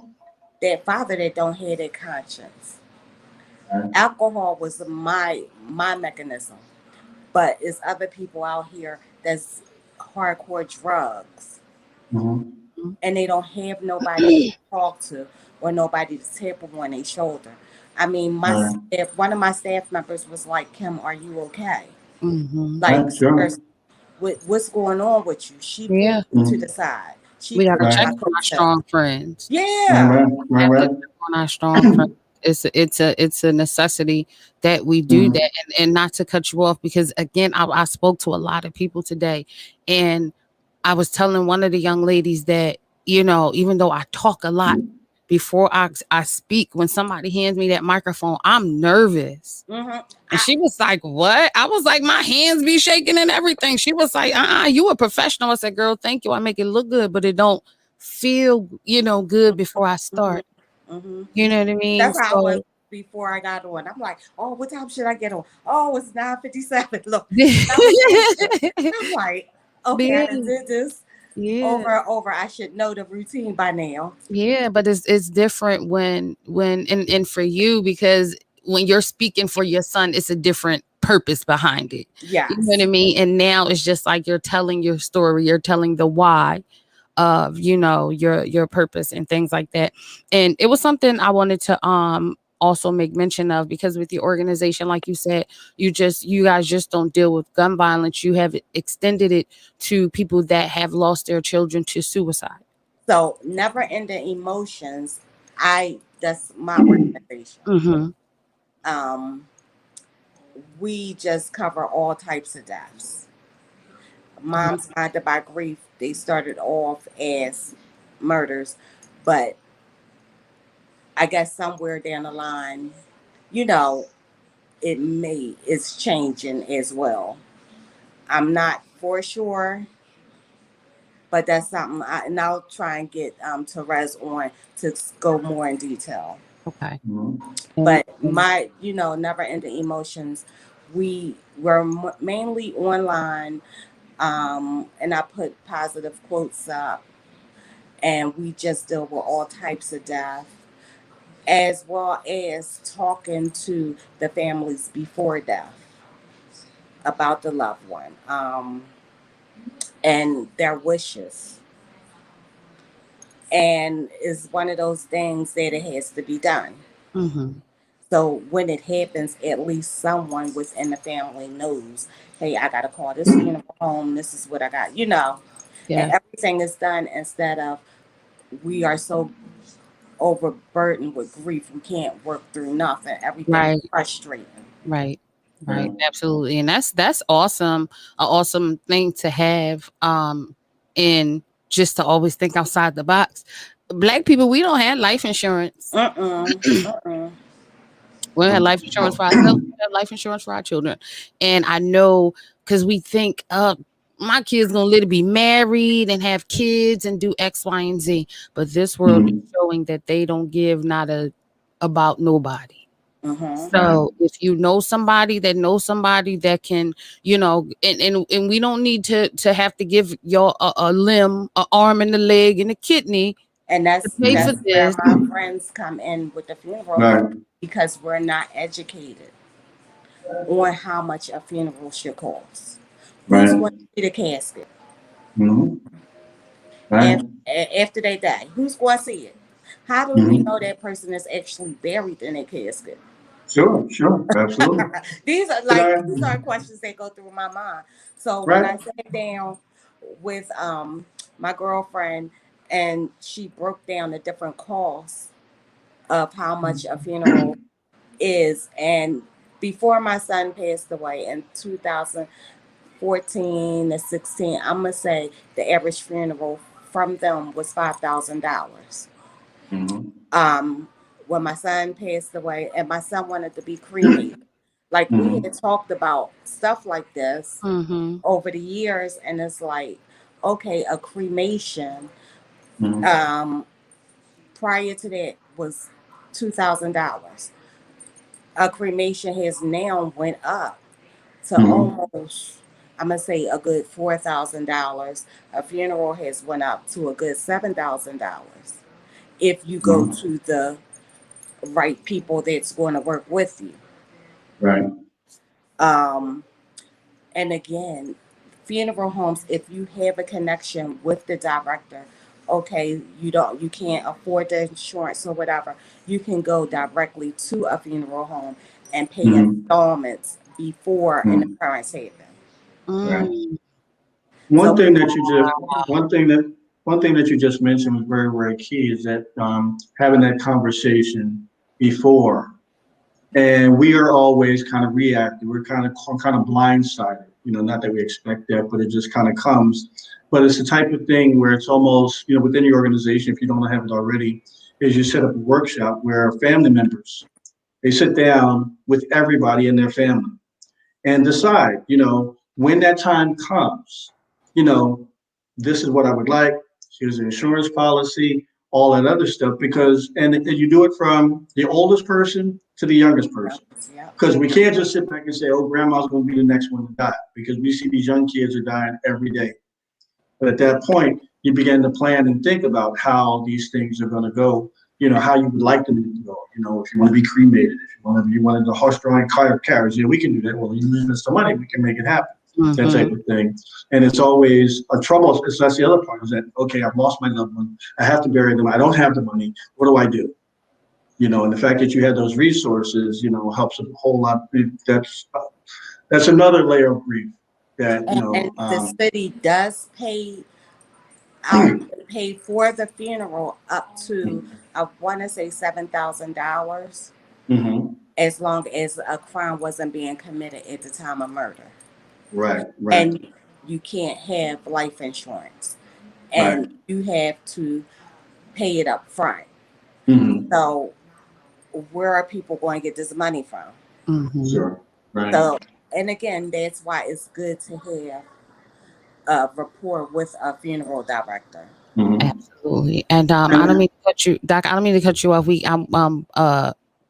that father that don't have that conscience. Right. Alcohol was my mechanism, but it's other people out here that's hardcore drugs, Mm-hmm. and they don't have nobody to talk to or nobody to tap on their shoulder. I mean, Right. one of my staff members was like, "Kim, are you okay? Mm-hmm. Like, Right. Sure. seriously, what's going on with you?" She Yeah, pulled me to Mm-hmm. the side. She we gotta pushed Right. check my on our coattail. strong friends. Right. Yeah. Right. Right. Have to Right. check on our strong friends. It's a necessity that we do Mm-hmm. that, and not to cut you off, because again, I spoke to a lot of people today, and I was telling one of the young ladies that, even though I talk a lot before I speak, when somebody hands me that microphone, I'm nervous. Mm-hmm. And she was like, "What?" I was like, "My hands be shaking and everything." She was like, "You a professional." I said, "Girl, thank you. I make it look good, but it don't feel, good before I Mm-hmm. start." Mm-hmm. You know what I mean? That's how I was So before I got on. I'm like, oh, what time should I get on? Oh, it's 9:57. Look, I was yeah, anxious. I'm like, okay, I done did this yeah. over and over. I should know the routine by now. Yeah, but it's different and for you, because when you're speaking for your son, it's a different purpose behind it. You know what I Yes. mean? And now it's just like you're telling your story, you're telling the why of, your purpose and things like that. And it was something I wanted to also make mention of, because with your organization, like you said, you guys just don't deal with gun violence, you have extended it to people that have lost their children to suicide. So never ending emotions. That's my organization. Mm-hmm. Um, we just cover all types of deaths. Moms blinded by grief. They started off as murders, but I guess somewhere down the line, you know, it's changing as well. I'm not for sure, but that's something and I'll try and get Therese on to go more in detail. Okay. Mm-hmm. And, But my, never ending emotions, we were mainly online, and I put positive quotes up, and we just deal with all types of death, as well as talking to the families before death about the loved one, and their wishes. And it's one of those things that it has to be done. mm-hmm. So when it happens, at least someone within the family knows, hey, I got to call this funeral home. This is what I got, and Yeah. everything is done instead of we are so overburdened with grief. We can't work through nothing. Everything is Right. frustrating. Right. Yeah. Right. Absolutely. And that's awesome. An awesome thing to have. And just to always think outside the box. Black people, we don't have life insurance. Mm-mm. Mm-mm. We don't have life insurance for ourselves. We have life insurance for our children. And I know, because we think, my kids gonna literally be married and have kids and do X, Y, and Z. But this world is Mm-hmm. showing that they don't give not a about nobody. Mm-hmm. Right. So if you know somebody that knows somebody that can, and we don't need to have to give y'all a limb, a arm and a leg and a kidney And to that's pay for that's where this. my Mm-hmm. friends come in with the funeral home, Right. because we're not educated on how much a funeral should cost. Who's Right. going to see the casket? Mm-hmm. Right. After they die? Who's going to see it? How do we know Mm-hmm. that person is actually buried in a casket? Sure, absolutely. These are questions that go through my mind. So when Right. I sat down with my girlfriend and she broke down the different costs of how much a funeral is, and before my son passed away in 2014 to 16, I'm gonna say the average funeral from them was $5,000. Mhm. um when my son passed away and my son wanted to be cremated, like we Mhm. had talked about stuff like this Mm-hmm. over the years, and it's like, okay, a cremation Mhm. um prior to that was $2,000. A cremation has now went up to Mhm. almost, I'm gonna say, a good $4,000. A funeral has went up to a good $7,000 if you go Mhm. to the right people that's going to work with you. Right. Um, and again, funeral homes, if you have a connection with the director, okay, you can't afford the insurance or whatever, you can go directly to a funeral home and pay Mhm. installments before an Mhm. occurrence happens. Right. Mm. One So thing that you just one thing that you just mentioned was very, very key is that having that conversation before. And we are always kind of reactive. We're kind of blindsided. Not that we expect that, but it just kind of comes. But it's the type of thing where it's almost, within your organization, if you don't have it already, is you set up a workshop where family members, they sit down with everybody in their family and decide, when that time comes, you know, this is what I would like. Here's the insurance policy, all that other stuff. And you do it from the oldest person to the youngest person. yeah. Because we can't just sit back and say, oh, grandma's going to be the next one to die, because we see these young kids are dying every day. But at that point, you begin to plan and think about how these things are going to go, how you would like them to go. If you want to be cremated, if you wanted the horse-drawn carriage, we can do that. Well, you lose us some money, we can make it happen. That Mm-hmm. type of thing. And it's always a trouble. That's the other part, is that, okay, I've lost my loved one. I have to bury them. I don't have the money. What do I do? And the fact that you have those resources, helps a whole lot. That's another layer of grief that, And the city does pay for the funeral up to, I want to say, $7,000, mhm. as long as a crime wasn't being committed at the time of murder. Right, right, And you can't have life insurance, right. and you have to pay it up front. Mhm. So where are people going to get this money from? Mm-hmm. Sure. Right. So, and again, that's why it's good to have a rapport with a funeral director. Mhm. Absolutely. And I don't And mean to cut you, Doc. I don't mean to cut you off. We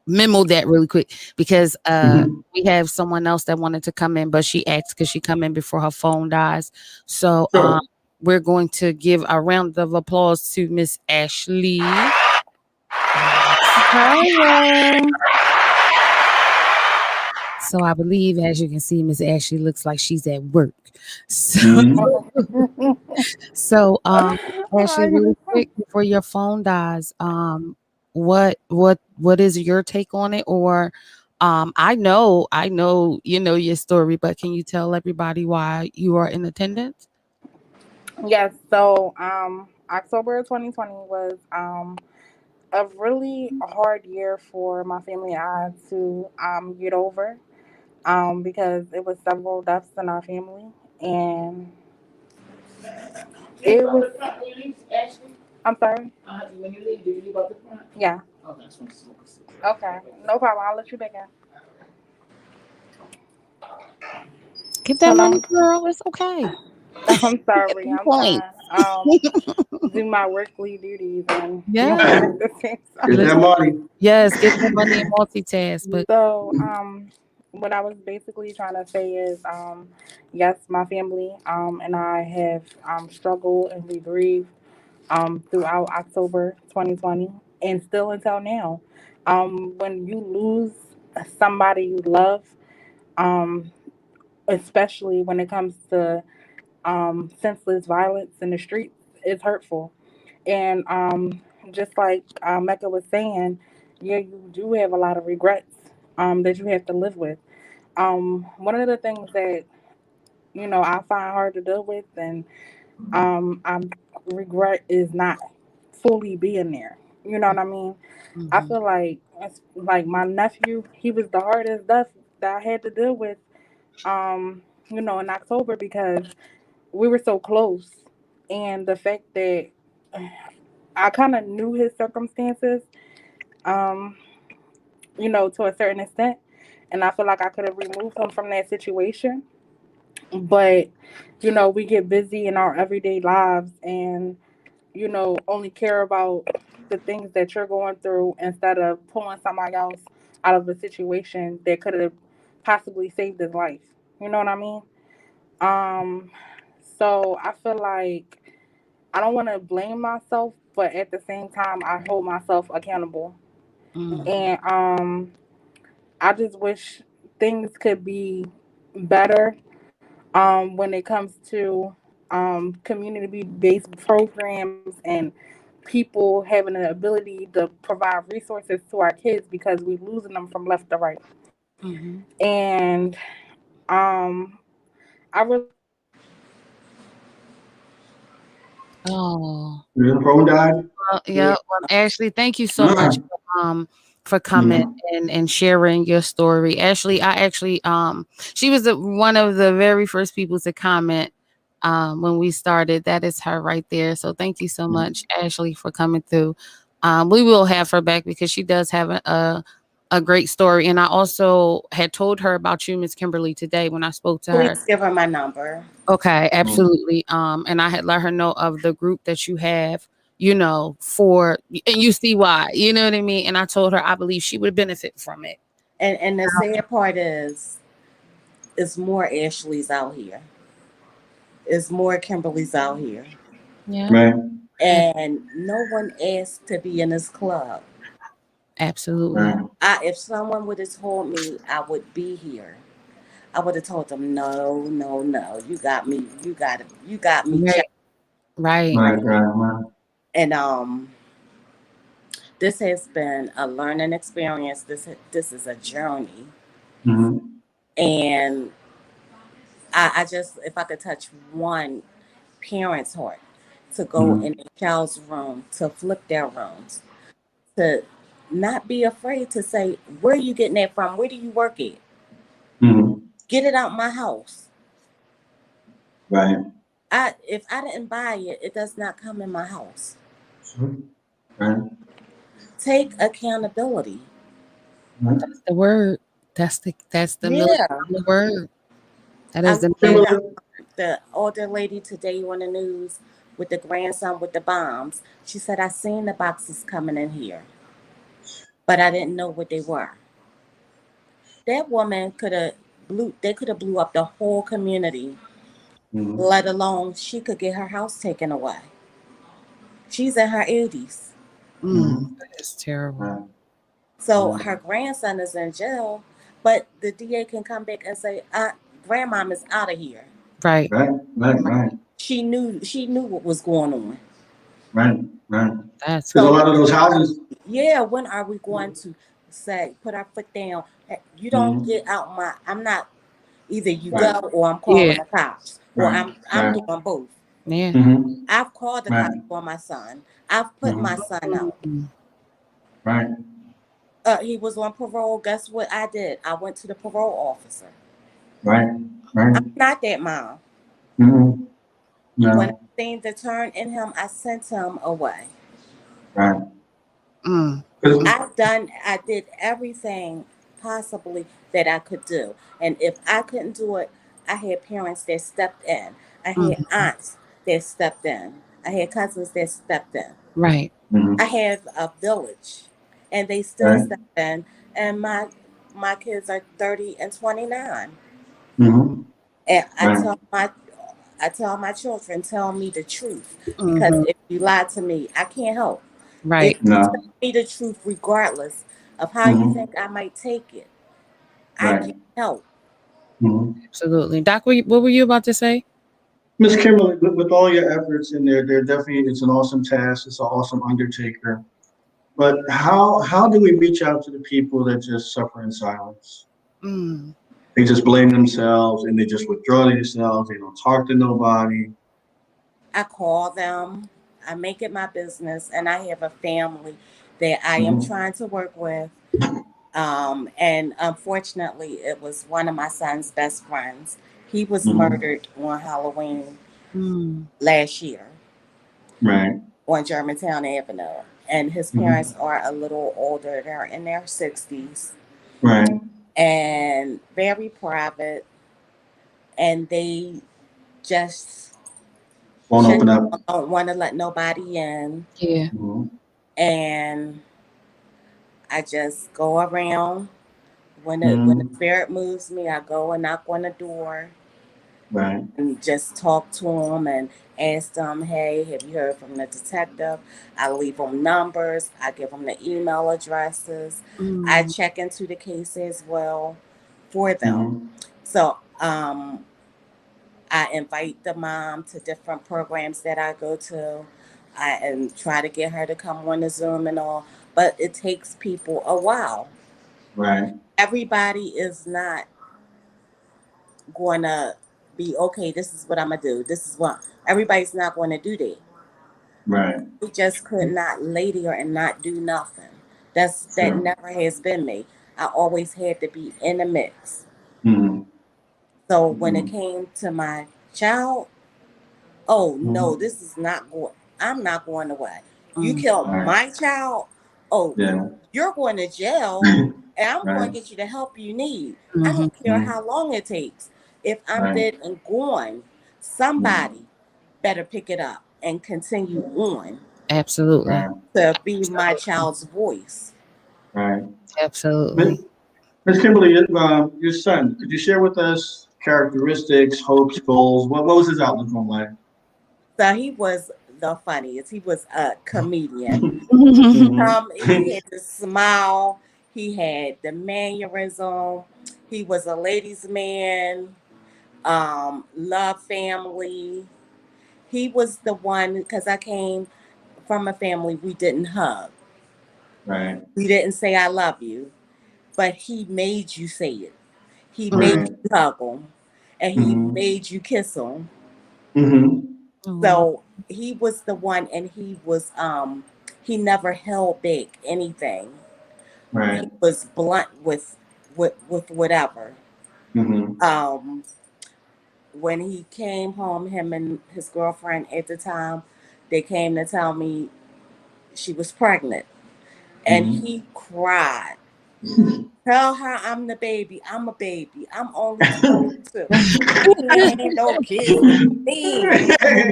memo that really quick because mhm. we have someone else that wanted to come in, but she asked because she come in before her phone dies. So Sure. we're going to give a round of applause to Miss Ashley. Hiya. So I believe, as you can see, Miss Ashley looks like she's at work. So, Mhm. so Ashley, really quick before your phone dies, what is your take on it? Or, I know, your story, but can you tell everybody why you are in attendance? Yes, so October 2020 was a really hard year for my family and I to get over because it was several deaths in our family, and it was. I'm sorry. When you leave, do you leave up the front? Yeah. Okay, no problem. I'll let you back in. Get that money, Hello. girl. It's okay. I'm sorry. I'm Point. trying do my workly duties and be Yeah. on at the same Get time. that Listen, money. yes, get that money and multitask. But So, what I was basically trying to say is, yes, my family and I have struggled and we grieved throughout October 2020 and still until now. When you lose somebody you love, um, especially when it comes to senseless violence in the streets, it's hurtful. And just like Mecca was saying, yeah, you do have a lot of regrets that you have to live with. One of the things that I find hard to deal with, and I regret, is not fully being there. You know what I mean? I Mm-hmm. feel like like my nephew, he was the hardest death that I had to deal with. In October, because we were so close, and the fact that I kind of knew his circumstances, um, to a certain extent, and I feel like I could have removed him from that situation. But we get busy in our everyday lives, and only care about the things that you're going through instead of pulling somebody else out of a situation that could have possibly saved his life. You know what I mean? Um, so I feel like I don't want to blame myself, but at the same time, I hold myself accountable. Mm-hmm. And I just wish things could be better when it comes to community based programs and people having the ability to provide resources to our kids, because we're losing them from left to right. Mm-hmm. And um, I really Oh. The phone died. Yeah. Well, Ashley, thank you so much Mhm. for coming and sharing your story. Ashley, I actually she was one of the very first people to comment when we started. That is her right there. So thank you so much, Ashley, for coming through. We will have her back because she does have a great story. And I also had told her about you, Miss Kimberly, today when I spoke to her. Please give her my number. Okay, absolutely. And I had let her know of the group that you have, for, and you see why, you know what I mean? And I told her I believe she would benefit from it. And the sad part is, it's more Ashleys out here. It's more Kimberly's out here. Yeah, Right. And no one asked to be in this club. absolutely. Right. If someone would have told me I would be here, I would have told them, no, no, no. You got me. You got me Right, checked. right. Right. Right. And this has been a learning experience. This is a journey. Mm-hmm. And I just, if I could touch one parent's heart, to go Mm-hmm. in a child's room, to flip their rooms, to not be afraid to say, where are you getting that from? Where do you work at? Mm-hmm. Get it out my house. Right. If I didn't buy it, it does not come in my house. Sure. Right. Take accountability. Right. That's the word. That's the million Yeah. dollar word. That I is looked the at million. Kimberly. the older lady today on the news with the grandson with the bombs. She said, I seen the boxes coming in here, but I didn't know what they were. That woman they could have blew up the whole community, Mm-hmm. let alone she could get her house taken away. She's in her 80s. Mm-hmm. That is terrible. Right. So Right. her grandson is in jail, but the DA can come back and say, grandmom is out of here. Right. Right. Right. Right. She knew what was going on. Right. Right. That's Because a So lot of those houses. yeah, when are we going to say, put our foot down? Hey, you don't Mm-hmm. get out my, I'm not, either you Right. go or I'm yeah, calling the cops, or Right. I'm Right. doing both. yeah. Mm-hmm. I've called the cops Right. on my son. I've put my Mm-hmm. son out. Mm, Right. He was on parole. Guess what I did? I went to the parole officer. Right. Right. I'm not that mom. Mm-hmm. When I No. seen the turn in him, I sent him away. Right. mm, Because. I did everything possibly that I could do. And if I couldn't do it, I had parents that stepped in. I had mm. aunts that stepped in. I had cousins that stepped in. Right. I Mm-hmm. have a village, and they still Right. step in. And my kids are 30 and 29. Mm-hmm. And Right. I tell my children, tell me the truth, because Hmm. if you lie to me, I can't help. If Right. you tell No. me the truth, regardless of how you Mm-hmm. think I might take it, I Right. can't help. Mm-hmm. Absolutely. Doc, what were you about to say? Miss Kimberly, with all your efforts in there, definitely it's an awesome task. It's an awesome undertaker. But how do we reach out to the people that just suffer in silence? Mm. They just blame themselves and they just withdraw themselves. They don't talk to nobody. I call them. I make it my business, and I have a family that I am Mhm. trying to work with. And unfortunately, it was one of my son's best friends. He was Mhm. murdered on Halloween Mm. last year Right. on Germantown Avenue. And his parents Mhm. are a little older. They're in their 60s Right. and very private. And they just Won't shut open up. don't want to let nobody in. Yeah. Mhm. And I just go around. When the Mhm. spirit moves me, I go and knock on the door Right. and just talk to them and ask them, hey, have you heard from the detective? I leave them numbers. I give them the email addresses. I Mm. check into the case as well for them. Mhm. So I invite the mom to different programs that I go to. And try to get her to come on the Zoom and all, but it takes people a while. Right. Everybody is not going to be okay. This is what I'm gonna do. This is what everybody's not going to do that. Right. We just could not lay there and not do nothing. That Sure. never has been me. I always had to be in the mix. Mhm. So when it Mhm. came to my child, oh no, Mhm. this is not going. I'm not going away. You Mm. killed Right. my child. Oh, Yeah. you're going to jail, and I'm going Right. to get you the help you need. I Mhm. don't care Mhm. how long it takes. If I'm Right. dead and gone, Mhm. somebody better pick it up and continue on Absolutely. Right. to be my child's voice. Right. Absolutely. Miss Kimberly, your son, could you share with us characteristics, hopes, goals? What was his outlook on life? So he was the funniest. He was a comedian. Mhm. He had the smile. He had the mannerism. He was a ladies' man. Love family. He was the one because I came from a family we didn't hug. Right. We didn't say I love you, but he made you say it. He made Right. you hug him, and he Mhm. made you kiss him. Mhm. Oh, So he was the one, and he never held back anything. Right. He was blunt with whatever. Mhm. Um, when he came home, him and his girlfriend at the time, they came to tell me she was pregnant, and Mhm. he cried. Tell her I'm the baby. I'm a baby. I'm only 22. You can't have no kids with me.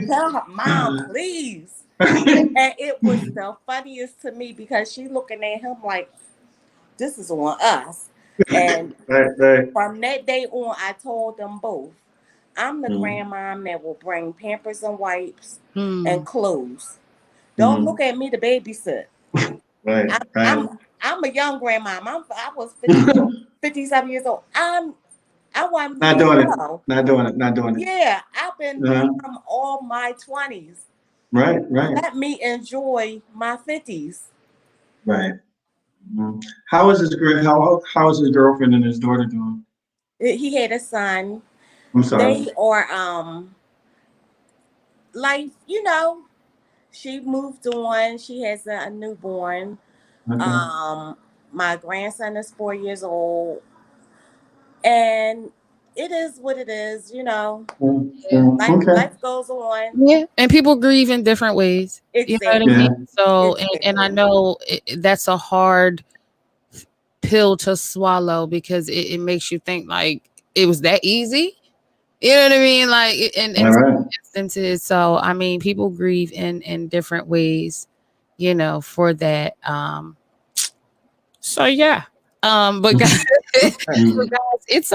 Tell her, Mom, please. And it was the funniest to me because she looking at him like, this is on us. And Right. Right. from that day on, I told them both, I'm the Mhm. grandma that will bring Pampers and wipes and mm. clothes. Don't look Mhm. at me to babysit. Right. I'm Right. I'm I'm a young grandma. I was 57 years old. I want to be Not a doing it. girl. Not doing it. Not doing it. Yeah, I've been Uh-huh. from all my 20s. Right. Right. Let me enjoy my 50s. Right. Mhm. How is his girlfriend and his daughter doing? He had a son. I'm sorry. They are life, she moved on. She has a newborn. Okay. Um my grandson is 4 years old. And it is what it is. Yeah. Okay. Life goes on. Yeah. And people grieve in different ways. You know what I Yeah. mean? Exactly. So, and I Exactly. know that's a hard pill to swallow because it makes you think like it was that easy. You know what I mean? Like All in some right. instances. So I mean, people grieve in different ways, for that. So yeah. But guys, so Mhm. guys, it's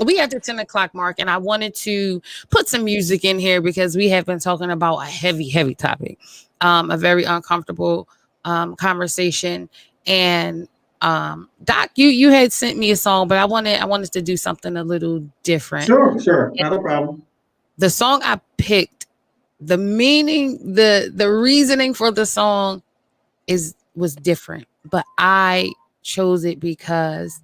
we at the 10 o'clock mark, and I wanted to put some music in here because we have been talking about a heavy, heavy topic, a very uncomfortable conversation. And Doc, you had sent me a song, but I wanted to do something a little different. Sure. Sure. Not a problem. The song I picked, the meaning, the reasoning for the song is was different, but I chose it because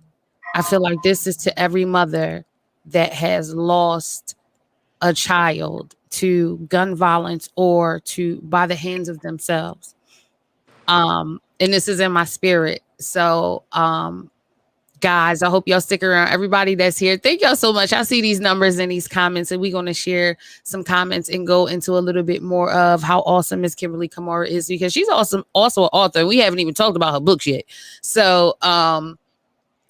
I feel like this is to every mother that has lost a child to gun violence or to by the hands of themselves. And this is in my spirit. So guys, I hope y'all stick around. Everybody that's here, thank y'all so much. I see these numbers and these comments, and we're going to share some comments and go into a little bit more of how awesome Miss Kimberly Kamara is, because she's awesome, also an author. We haven't even talked about her books yet. So I'm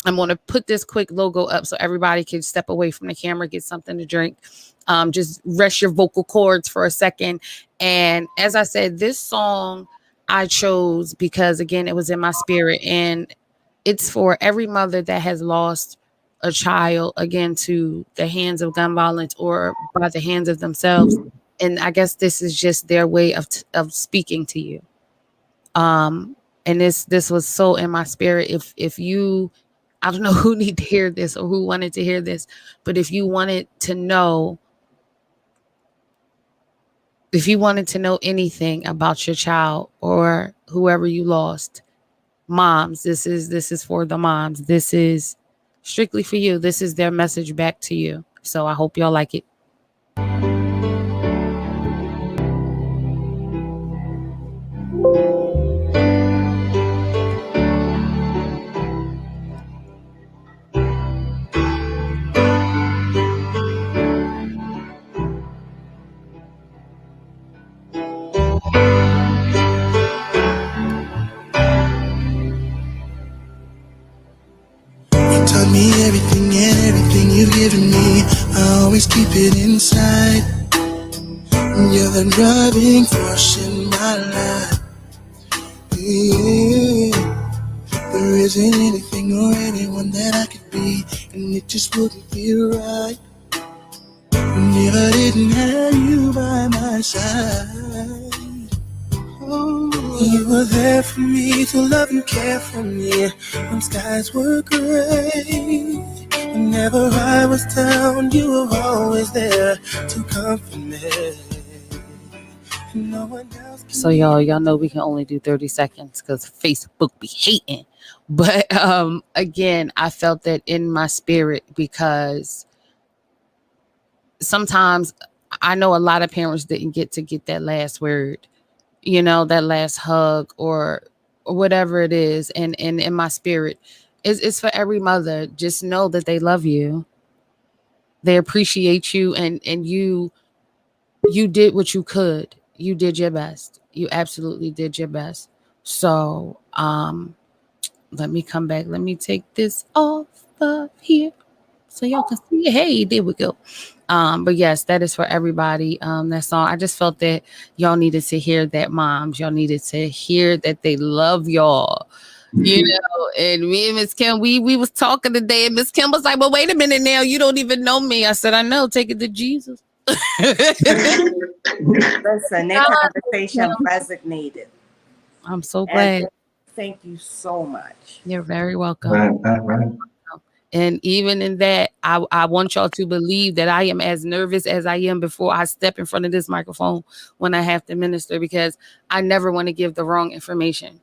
going to put this quick logo up so everybody can step away from the camera, get something to drink. Just rest your vocal cords for a second. And as I said, this song I chose because, again, it was in my spirit, and it's for every mother that has lost a child, again, to the hands of gun violence or by the hands of themselves. And I guess this is just their way of speaking to you. And this was so in my spirit. If you, I don't know who need to hear this or who wanted to hear this, but if you wanted to know anything about your child or whoever you lost, moms, this is for the moms. This is strictly for you. This is their message back to you. So I hope y'all like it. You taught me everything and everything you've given me, I always keep it inside. You're the driving force in my life. Yeah. There isn't anything or anyone that I could be, and it just wouldn't feel right if I didn't have you by my side. Oh, you were there for me, to love and care for me when skies were gray. Whenever I was down, you were always there to comfort me. No one else. So y'all know we can only do 30 seconds because Facebook be hating. But again, I felt that in my spirit because sometimes I know a lot of parents didn't get that last word, that last hug or whatever it is. And in my spirit, it's for every mother. Just know that they love you. They appreciate you, and you did what you could. You did your best. You absolutely did your best. So let me come back. Let me take this off of here so y'all can see. Hey, there we go. But yes, that is for everybody. That song, I just felt that y'all needed to hear that, moms. Y'all needed to hear that they love y'all. And me and Miss Kim, we was talking today, and Miss Kim was like, well, wait a minute now, you don't even know me. I said, I know, take it to Jesus. Listen, that conversation resonated. I'm so glad. Thank you so much. You're very welcome. Right. And even in that, I want y'all to believe that I am as nervous as I am before I step in front of this microphone when I have to minister, because I never want to give the wrong information,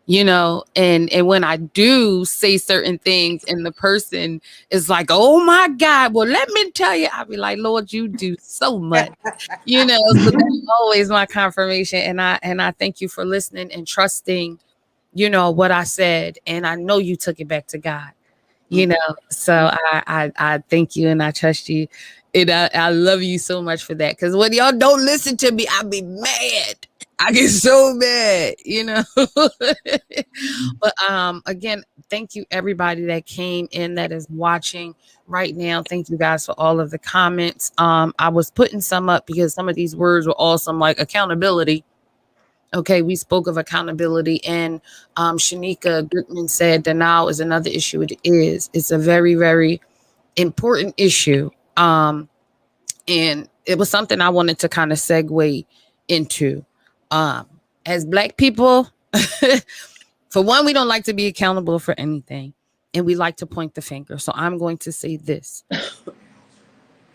and when I do say certain things and the person is like, oh my God, well, let me tell you, I'll be like, Lord, you do so much, so that's always my confirmation. And I thank you for listening and trusting, what I said. And I know you took it back to God. So I thank you and I trust you. And I love you so much for that. Because when y'all don't listen to me, I'll be mad. I get so mad, But again, thank you everybody that came in, that is watching right now. Thank you guys for all of the comments. I was putting some up because some of these words were awesome, like accountability. Okay, we spoke of accountability, and Shanika Goodman said denial is another issue. It is. It's a very, very important issue. And it was something I wanted to kind of segue into. As Black people, for one, we don't like to be accountable for anything, and we like to point the finger. So I'm going to say this.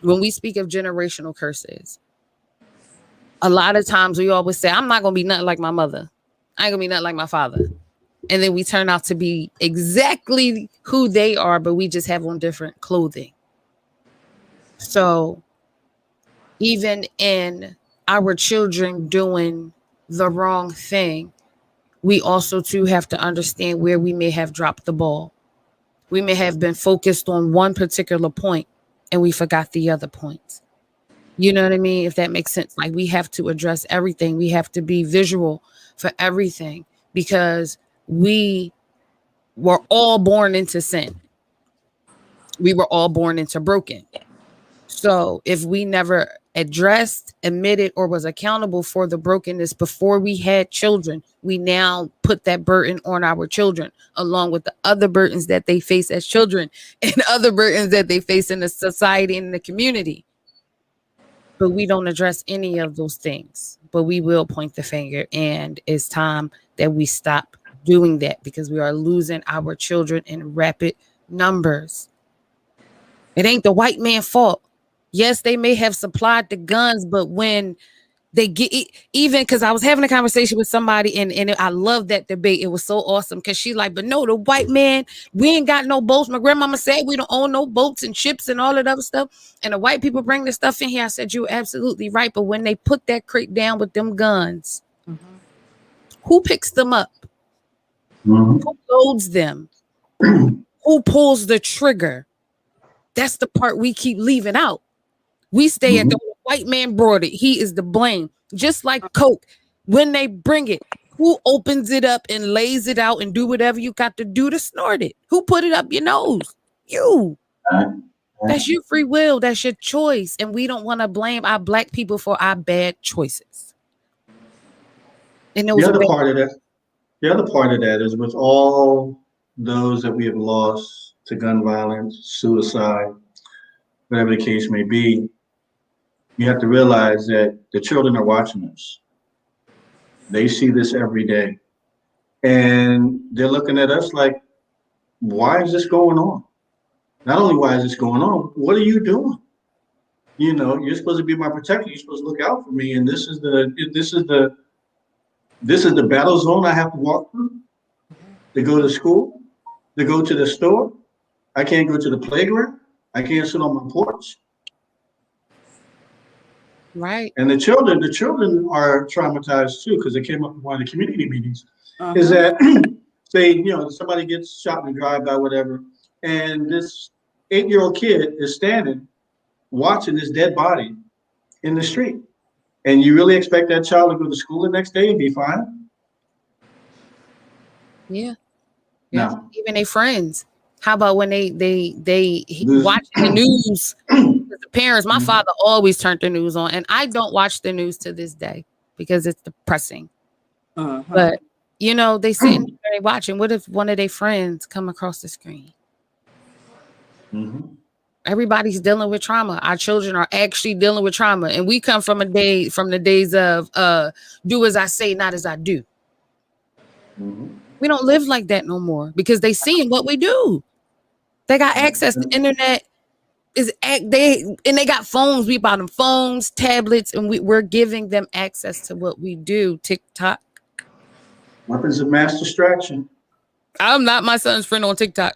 When we speak of generational curses, a lot of times we always say, I'm not going to be nothing like my mother. I ain't going to be nothing like my father. And then we turn out to be exactly who they are, but we just have on different clothing. So even in our children doing the wrong thing, we also too have to understand where we may have dropped the ball. We may have been focused on one particular point and we forgot the other points. You know what I mean? If that makes sense. Like we have to address everything. We have to be visual for everything because we were all born into sin. We were all born into broken. So if we never addressed, admitted, or was accountable for the brokenness before we had children, we now put that burden on our children, along with the other burdens that they face as children and other burdens that they face in the society and the community. But we don't address any of those things. But we will point the finger, and it's time that we stop doing that because we are losing our children in rapid numbers. It ain't the white man's fault. Yes, they may have supplied the guns, but when they get even because I was having a conversation with somebody and I love that debate. It was so awesome because she like, but no, the white man, we ain't got no boats. My grandmama said we don't own no boats and ships and all that other stuff. And the white people bring this stuff in here. I said, you're absolutely right. But when they put that crate down with them guns, who picks them up? Who loads them? Who pulls the trigger? That's the part we keep leaving out. We stay at the white man brought it. He is the blame. Just like Coke, when they bring it, who opens it up and lays it out and do whatever you got to do to snort it? Who put it up your nose? You. That's your free will. That's your choice. And we don't want to blame our black people for our bad choices. And the other part of that is with all those that we have lost to gun violence, suicide, whatever the case may be, you have to realize that the children are watching us. They see this every day. And they're looking at us like, why is this going on? Not only why is this going on, what are you doing? You know, you're supposed to be my protector. You're supposed to look out for me. And this is the battle zone I have to walk through to go to school, to go to the store. I can't go to the playground. I can't sit on my porch. Right. And the children are traumatized too, because it came up in one of the community meetings. Is that say, somebody gets shot in a drive-by, whatever, and this 8-year-old kid is standing watching this dead body in the street. And you really expect that child to go to school the next day and be fine? Yeah. No. Even their friends. How about when they watch the news? The parents, my father always turned the news on, and I don't watch the news to this day because it's depressing. But they sitting there watching. What if one of their friends come across the screen? Everybody's dealing with trauma. Our children are actually dealing with trauma, and we come from the days of do as I say, not as I do. We don't live like that no more because they seeing what we do. They got access to internet. They got phones. We bought them phones, tablets, and we're giving them access to what we do. TikTok. Weapons of mass distraction. I'm not my son's friend on TikTok.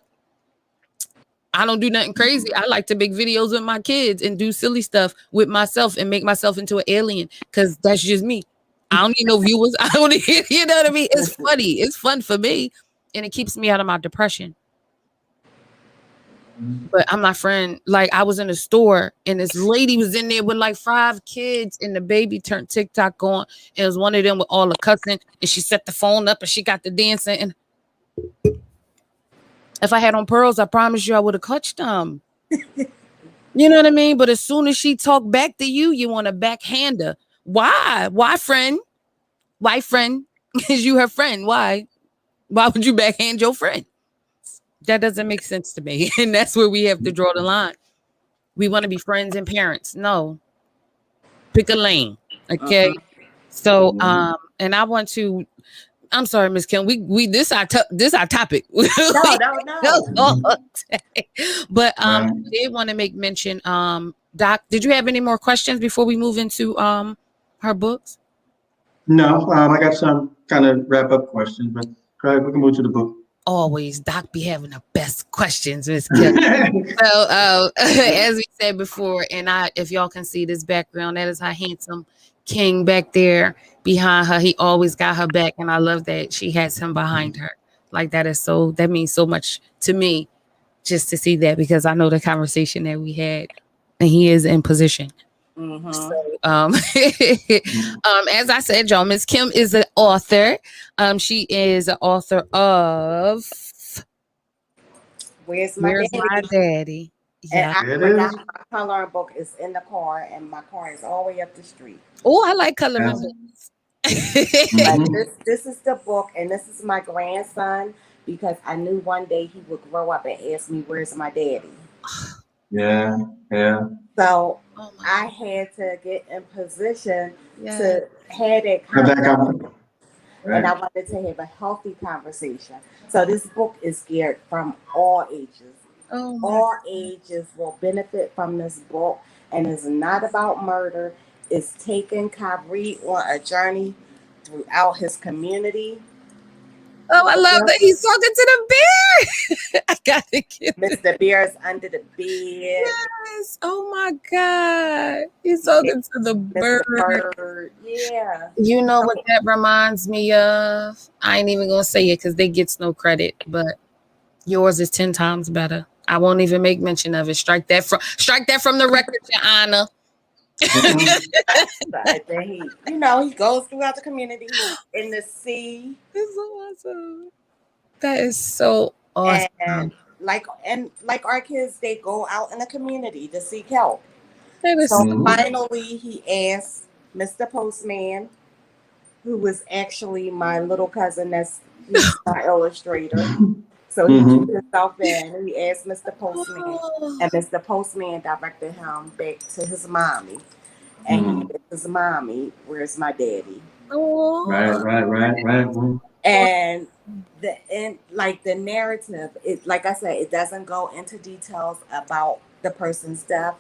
I don't do nothing crazy. I like to make videos with my kids and do silly stuff with myself and make myself into an alien because that's just me. I don't need no viewers. I don't need, you know what I mean? It's funny. It's fun for me, and it keeps me out of my depression. But I'm my friend. Like I was in a store and this lady was in there with like 5 kids and the baby turned TikTok on. It was one of them with all the cussing and she set the phone up and she got the dancing. And if I had on pearls, I promise you I would have clutched them. You know what I mean? But as soon as she talked back to you, you want to backhand her. Why? Why, friend? Why, friend? Is you her friend? Why? Why would you backhand your friend? That doesn't make sense to me. And that's where we have to draw the line. We want to be friends and parents. No. Pick a lane. Okay. So and I want to, I'm sorry, Miss Kim. This our topic. No. But I did want to make mention, Doc, did you have any more questions before we move into her books? No, I got some kind of wrap up questions, but Go ahead, we can move to the book. Always, Doc be having the best questions, Miss Kim. So, as we said before, and if y'all can see this background, that is our handsome king back there behind her. He always got her back, and I love that she has him behind her. Like that means so much to me, just to see that, because I know the conversation that we had, and he is in position. Mm-hmm. So, as I said, y'all, Miss Kim is an author. She is an author of Where's My Where's Daddy? My Daddy? And Yeah. I It forgot is. my coloring book is in the car, and my car is all the way up the street. Oh, I like coloring Yes. books. But Mhm. this is the book, and this is my grandson because I knew one day he would grow up and ask me, "Where's my daddy?" Yeah, yeah. So Oh my I God. had to get in position Yeah. to have that Have that conversation, conversation. and Right. I wanted to have a healthy conversation. So this book is geared from all ages. Oh my All ages will benefit from this book, and it's not about murder. It's taking Kyrie on a journey throughout his community. Oh, I love Yep. that he's talking to the bear. I gotta get this. Mr. Bear's under the bed. Yes. Oh my God. He's talking to the Mr. bird. Bird. Yeah. You know what So, that reminds me of? I ain't even gonna say it because they gets no credit, but yours is 10 times better. I won't even make mention of it. Strike that from the record, Your Honor. Mhm. but then he goes throughout the community. He's in the sea, It's so awesome. That is so and awesome. like our kids, they go out in the community to seek help. That is So Mhm. finally, he asked Mr. Postman, who was actually my little cousin. He's my illustrator. So he Mhm. drew himself in. He asked Mr. Postman, oh, and Mr. Postman directed him back to his mommy. And he Mhm. asked his mommy, "Where's my daddy?" Right, oh, right, right, right. Mhm. And the narrative, it like I said, it doesn't go into details about the person's death.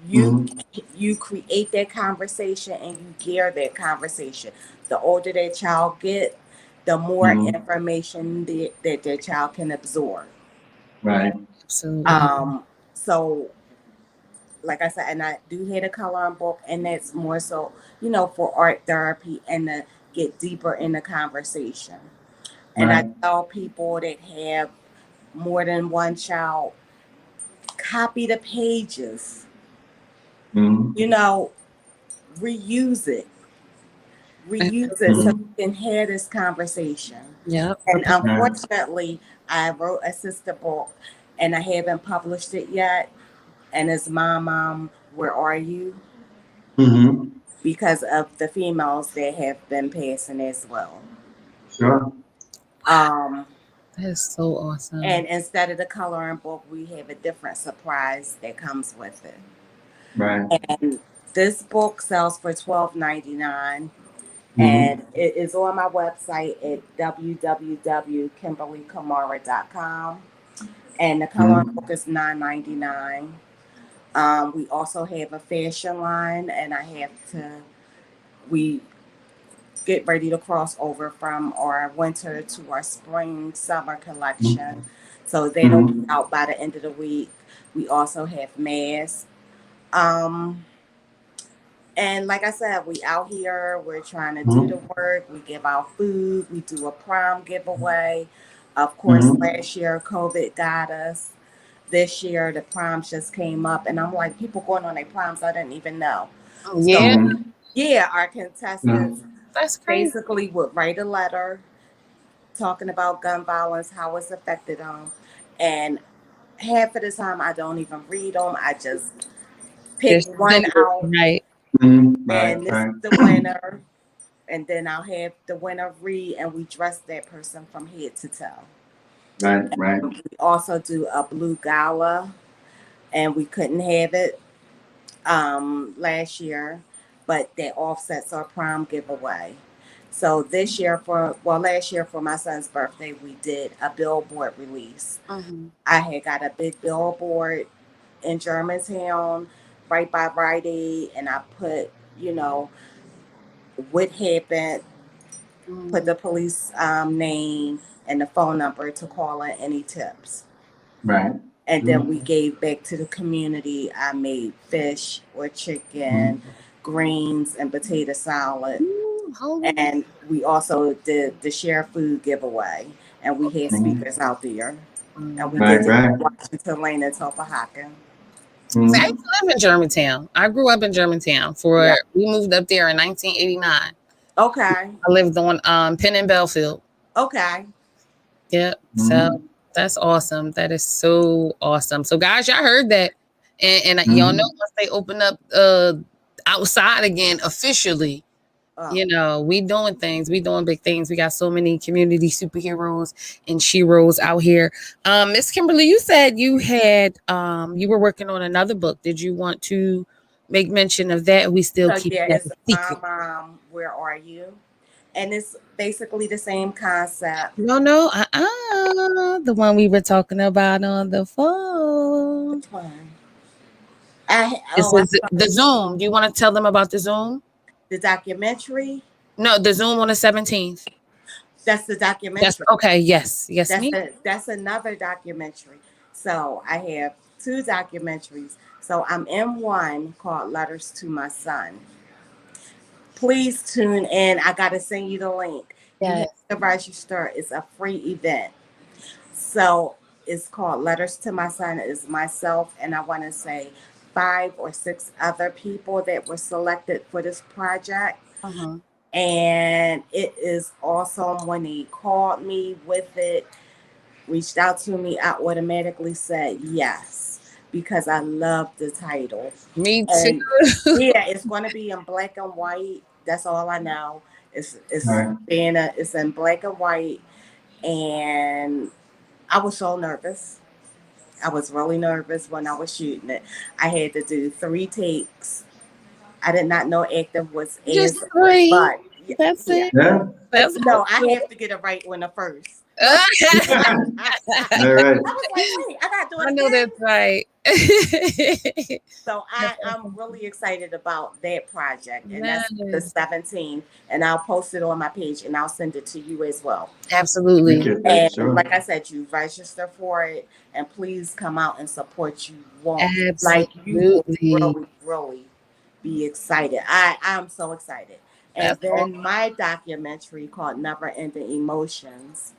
You Mhm. you create that conversation and you gear that conversation. The older that child get, the more Mhm. information that child can absorb. Right. absolutely. So like I said, and I do hate a coloring book, and that's more so, for art therapy and to get deeper in the conversation. And I Right. tell people that have more than one child, copy the pages, Mhm. you know, reuse it, so Mhm. we can have this conversation. Yep. And Right. unfortunately, I wrote a sister book and I haven't published it yet. And it's Mom, Where Are You? Mhm. Because of the females that have been passing as well. Sure. Um, That is so awesome. and instead of the coloring book, we have a different surprise that comes with it. Right. And this book sells for $12.99, Mhm. and it is on my website at www.kimberlykamara.com. And the coloring Mhm. book is $9.99. We also have a fashion line, and we get ready to cross over from our winter to our spring summer collection. So that'll be Mhm. out by the end of the week. We also have masks. Um, and like I said, we out here, we're trying to do the Mhm. work, we give out food, we do a prom giveaway. Of course, Mhm. last year COVID got us. This year the proms just came up, and I'm like, people going on their proms I didn't even know. Yeah, So Mhm. yeah, our Yeah. contestants that's crazy. basically would write a letter talking about gun violence, how it's affected them. And half of the time, I don't even read them. I just pick Just one send it, out, right. Mhm. Right. and this is Right. the winner. And then I'll have the winner read, and we dress that person from head to toe. Right. Right. We also do a blue gala, and we couldn't have it last year, but that offsets our prom giveaway. So last year for my son's birthday, we did a billboard release. Mhm. I had got a big billboard in Germantown right by Rite Aid, and I put, what happened, put Mhm. the police name, and the phone number to call in any tips. Right. And then we gave back to the community. I made fish or chicken, greens, and potato salad. And we also did the share food giveaway. And we had speakers out there. And we did it in Washington Lane and Topahaca. I used to live in Germantown. I grew up in Germantown. We moved up there in 1989. Okay. I lived on Penn and Belfield. Okay. Yep. So that's awesome. That is so awesome. So guys, y'all heard that. And y'all know once they open up outside again officially, you know, we doing things. We doing big things. We got so many community superheroes and sheroes out here. Miss Kimberly, you said you had you were working on another book. Did you want to make mention of that? We still keep that it's a secret. Mom, Where Are You? And it's basically the same concept. No, the one we were talking about on the phone. Which one? The Zoom. Do you want to tell them about the Zoom? The documentary? No, the Zoom on the 17th. That's the documentary. Okay, yes. That's another documentary. So I have 2 documentaries. So I'm in one called Letters to My Son. Please tune in. I got to send you the link. You have to register. It's a free event. So it's called Letters to My Son. It's myself, and I want to say 5 or 6 other people that were selected for this project. And it is awesome. When he called me with it, reached out to me, I automatically said yes, because I love the title. Me too. And yeah, it's going to be in black and white. That's all I know. It's in black and white, and I was so nervous. I was really nervous when I was shooting it. I had to do 3 takes. I did not know acting was just 3. But that's it. Yeah. No, I have to get it right on the first. All right. I was like, wait, I got to do it. I know again. that's right. So I'm really excited about that project, and that's the 17th, and I'll post it on my page, and I'll send it to you as well. Absolutely. And like I said, you register for it, and please come out and support. You won't like you will really be excited. I'm so excited. And then my documentary called Never Ending Emotions.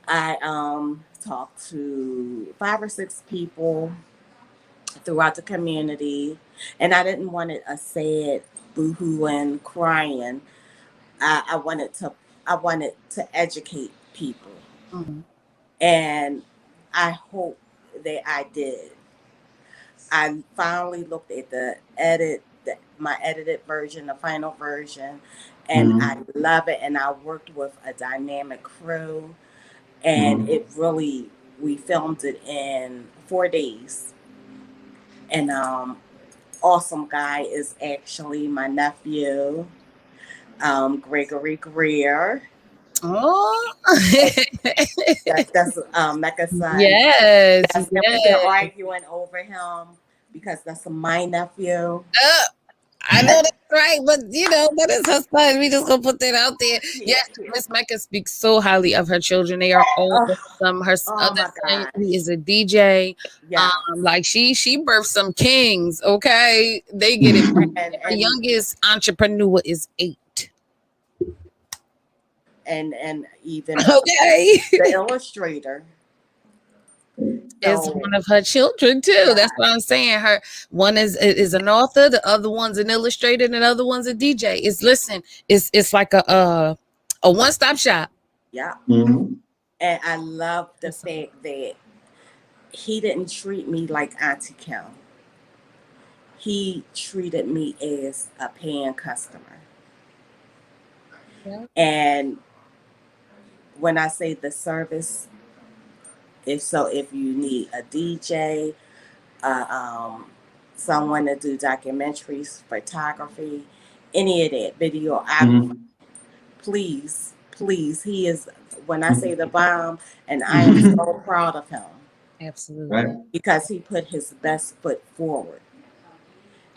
I talked to 5 or 6 people throughout the community, and I didn't want it a sad boohooing crying. I wanted to educate people, and I hope that I did. I finally looked at my edited version, the final version, and I love it. And I worked with a dynamic crew, and we filmed it in 4 days. And awesome guy is actually my nephew, Gregory Greer. Oh, that's Mecca's son. Yes, We've been arguing over him because that's my nephew. I know that's right, but that is her son. We just gonna put that out there. Yes, Miss Mecca speaks so highly of her children. They are all awesome. Her other son, he is a DJ. Like she birthed some kings. Okay, they get it. And her youngest entrepreneur is 8. And even the illustrator is one of her children too. That's what I'm saying. Her one is an author, the other one's an illustrator, and the other one's a DJ. It's like a one-stop shop. Yeah. And I love the fact that he didn't treat me like Auntie Kim. He treated me as a paying customer. And when I say the service, if you need a DJ, someone to do documentaries, photography, any of that, videography, please, he is, when I say the bomb, and I am so proud of him. Absolutely. Because he put his best foot forward.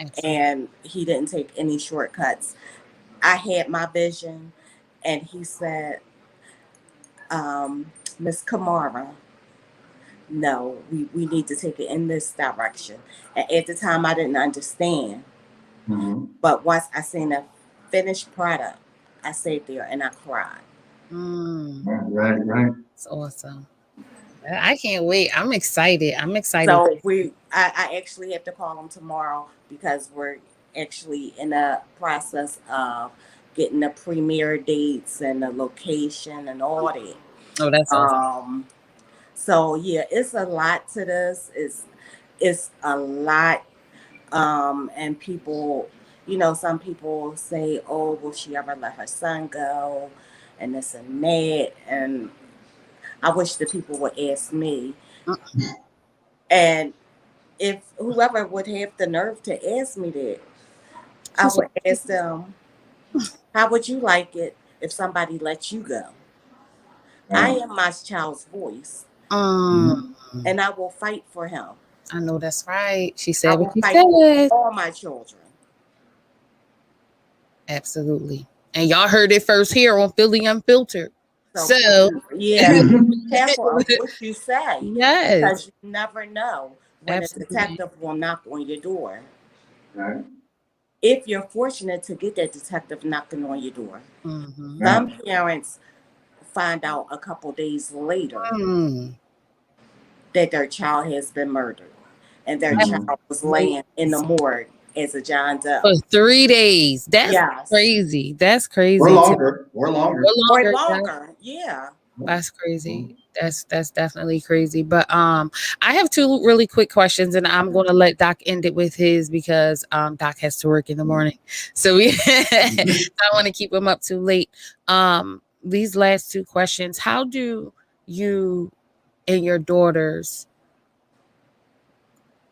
Absolutely. And he didn't take any shortcuts. I had my vision, and he said, Miss Kamara, no, we need to take it in this direction. And at the time, I didn't understand. But once I seen a finished product, I sat there and I cried. Right. It's awesome. I can't wait. I'm excited. So I actually have to call them tomorrow because we're actually in the process of getting the premiere dates and the location and all that. Oh, that's awesome. So yeah, it's a lot to this. It's a lot. And people, some people say, "Oh, will she ever let her son go?" And this and that. And I wish the people would ask me. And if whoever would have the nerve to ask me that, I would ask them, "How would you like it if somebody let you go?" I am my child's voice, and I will fight for him. I know that's right. She I said what will she fight for said. all my children. Absolutely. And y'all heard it first here on Philly Unfiltered. So, Yeah, be careful of what you say yes, because you never know when a absolutely. detective will knock on your door. Right. If you're fortunate to get that detective knocking on your door, Mm-hmm. some parents find out a couple days later that their child has been murdered and their child was laying in the morgue as a John Doe. For 3 days. That's Yes. crazy. That's crazy. Or longer. Or Yeah. longer. Yeah. That's crazy. That's definitely crazy. But I have two really quick questions, and I'm gonna let Doc end it with his because Doc has to work in the morning. So we I don't want to keep him up too late. These last two questions, how do you and your daughters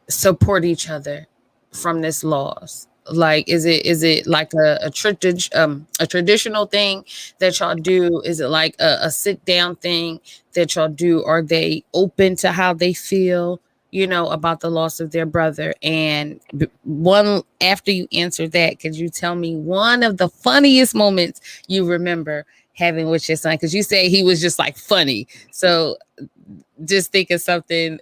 support each other from this loss? Like, is it like a traditional thing that y'all do? Is it like a sit down thing that y'all do? Are they open to how they feel, about the loss of their brother? And one, after you answer that, could you tell me one of the funniest moments you remember having with your son? Because you say he was just like funny. So just think of something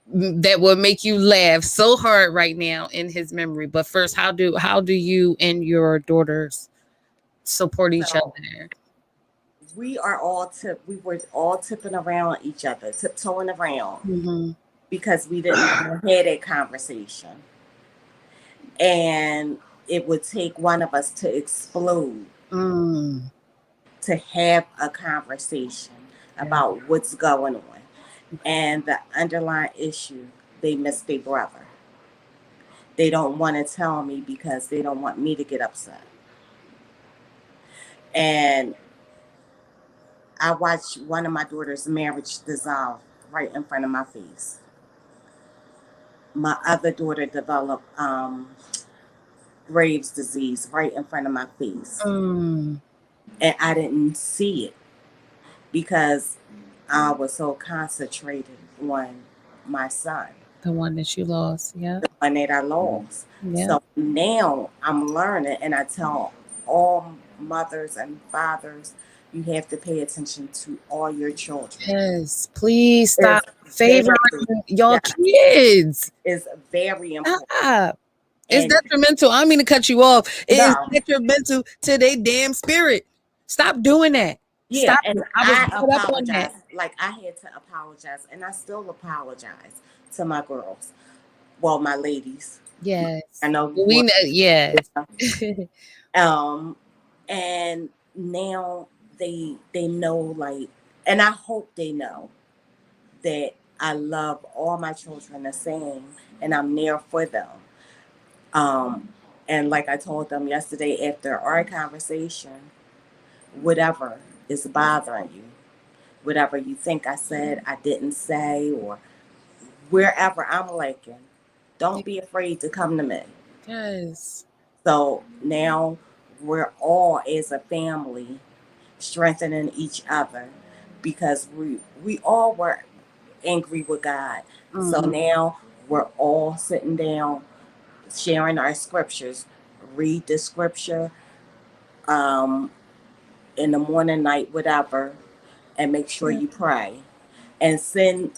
that will make you laugh so hard right now in his memory. But first, how do you and your daughters support each other? We were all tipping around each other, tiptoeing around because we didn't have that conversation. And it would take one of us to explode to have a conversation about what's going on. And the underlying issue, they miss their brother. They don't want to tell me because they don't want me to get upset. And I watched one of my daughter's marriage dissolve right in front of my face. My other daughter developed Graves' disease right in front of my face. And I didn't see it because I was so concentrated on my son. The one that you lost, yeah. The one that I lost. Yeah. So now I'm learning, and I tell all mothers and fathers, you have to pay attention to all your children. Yes, please stop favoring your kids. It's very important. Stop. It's detrimental. I don't mean to cut you off. It's detrimental to their damn spirit. Stop doing that. Yeah, Stop. and I apologize. Like, I had to apologize, and I still apologize to my girls. Well, my ladies. Yes. I know. We know. Yes. And now they know, like, and I hope they know that I love all my children the same, and I'm there for them. And like I told them yesterday after our conversation, whatever is bothering you, whatever you think I said, I didn't say, or wherever I'm lacking, don't be afraid to come to me. Yes. So now we're all, as a family, strengthening each other because we all were angry with God. So now we're all sitting down, sharing our scriptures, read the scripture, in the morning, night, whatever, and make sure you pray and send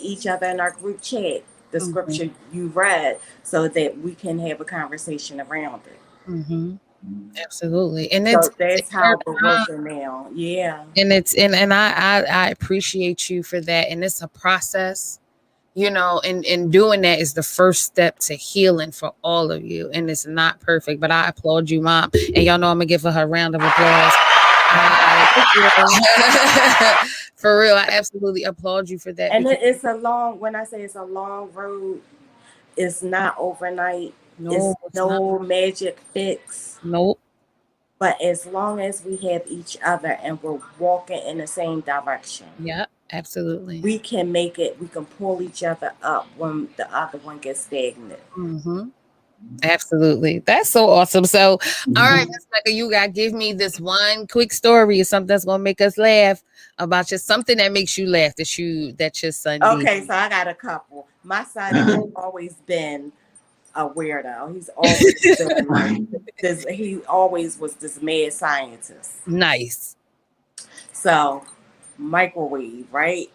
each other in our group chat the scripture you read so that we can have a conversation around it. Absolutely. And So it's that's how we're working now. Yeah. and I appreciate you for that. And it's a process, you know, and doing that is the first step to healing for all of you. And it's not perfect, but I applaud you, Mom. And y'all know I'm gonna give her a round of applause. For real, I absolutely applaud you for that. And it's a long, when I say it's a long road, it's not overnight. No, It's no magic fix. Nope. But as long as we have each other and we're walking in the same direction, yeah, absolutely, we can make it. We can pull each other up when the other one gets stagnant. Absolutely. That's so awesome. So, all right, Miss Becca, you got to give me this one quick story or something that's going to make us laugh about just something that makes you laugh that your son did. Okay, so I got a couple. My son has always been a weirdo. He's always been this. He always was this mad scientist. Nice. So, microwave, right?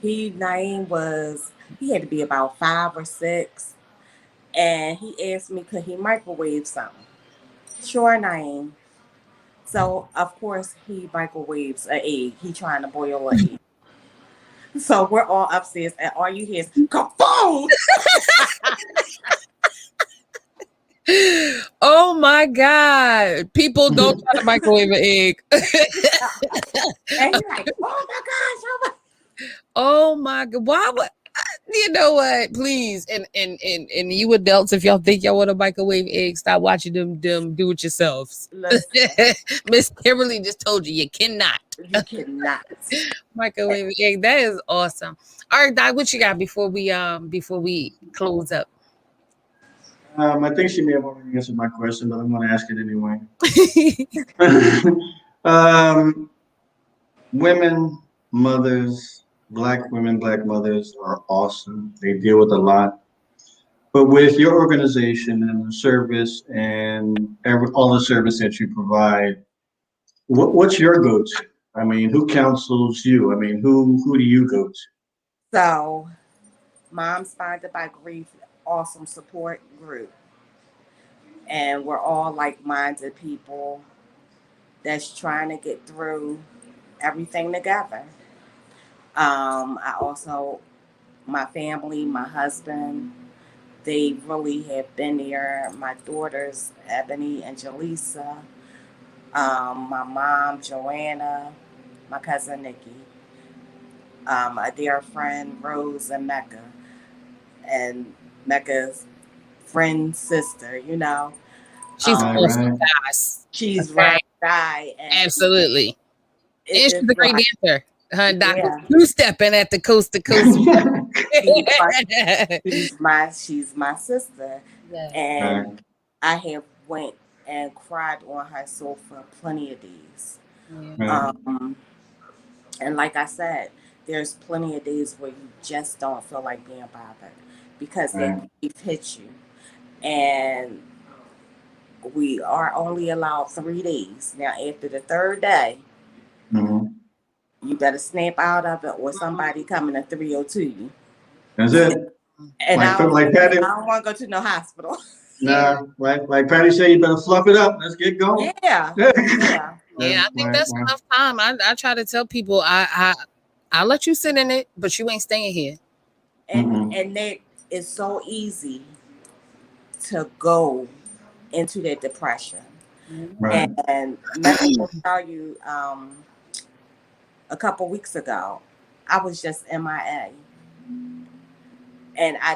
He had to be about 5 or 6, and he asked me could he microwave something. Sure, Naeem. So of course he microwaves an egg. He trying to boil an egg. So we're all upstairs, and all you hear is kaboom! Oh my God! People don't try to microwave an egg. And he's like, "Oh my gosh! Oh my God! Why would? You know what? Please, and you adults, if y'all think y'all want to microwave eggs, stop watching them do it yourselves. Miss Kimberly just told you you cannot. You cannot microwave an egg. That is awesome. All right, Doc, what you got before we close up? I think she may have already answered my question, but I'm going to ask it anyway. Women, mothers, Black women, Black mothers are awesome. They deal with a lot. But with your organization and the service and all the service that you provide, what's your go-to? I mean, who counsels you? I mean, who do you go to? So, Moms Bonded by Grief, awesome support group. And we're all like-minded people that's trying to get through everything together. I also, my family, my husband, they really have been there. My daughters, Ebony and Jaleesa, my mom, Joanna, my cousin Nikki, a dear friend, Rose and Mecca, and Mecca's friend, sister, you know. She's awesome, guys. She's right, and absolutely. And she's a great dancer. Her Dr. Yeah. Stepping at the coast to coast. she's my sister, and I have went and cried on her sofa plenty of days. And like I said, there's plenty of days where you just don't feel like being bothered because that grief hits you, and we are only allowed 3 days. Now, after the 3rd day, you better snap out of it, or somebody coming to 302 you. That's it. And I don't want to go to no hospital. Nah, like Patty said, you better fluff it up. Let's get going. Yeah. Yeah, I think that's enough time. I try to tell people I'll let you sit in it, but you ain't staying here. And that is so easy to go into that depression. Right. And let me tell you, a couple weeks ago, I was just MIA. And I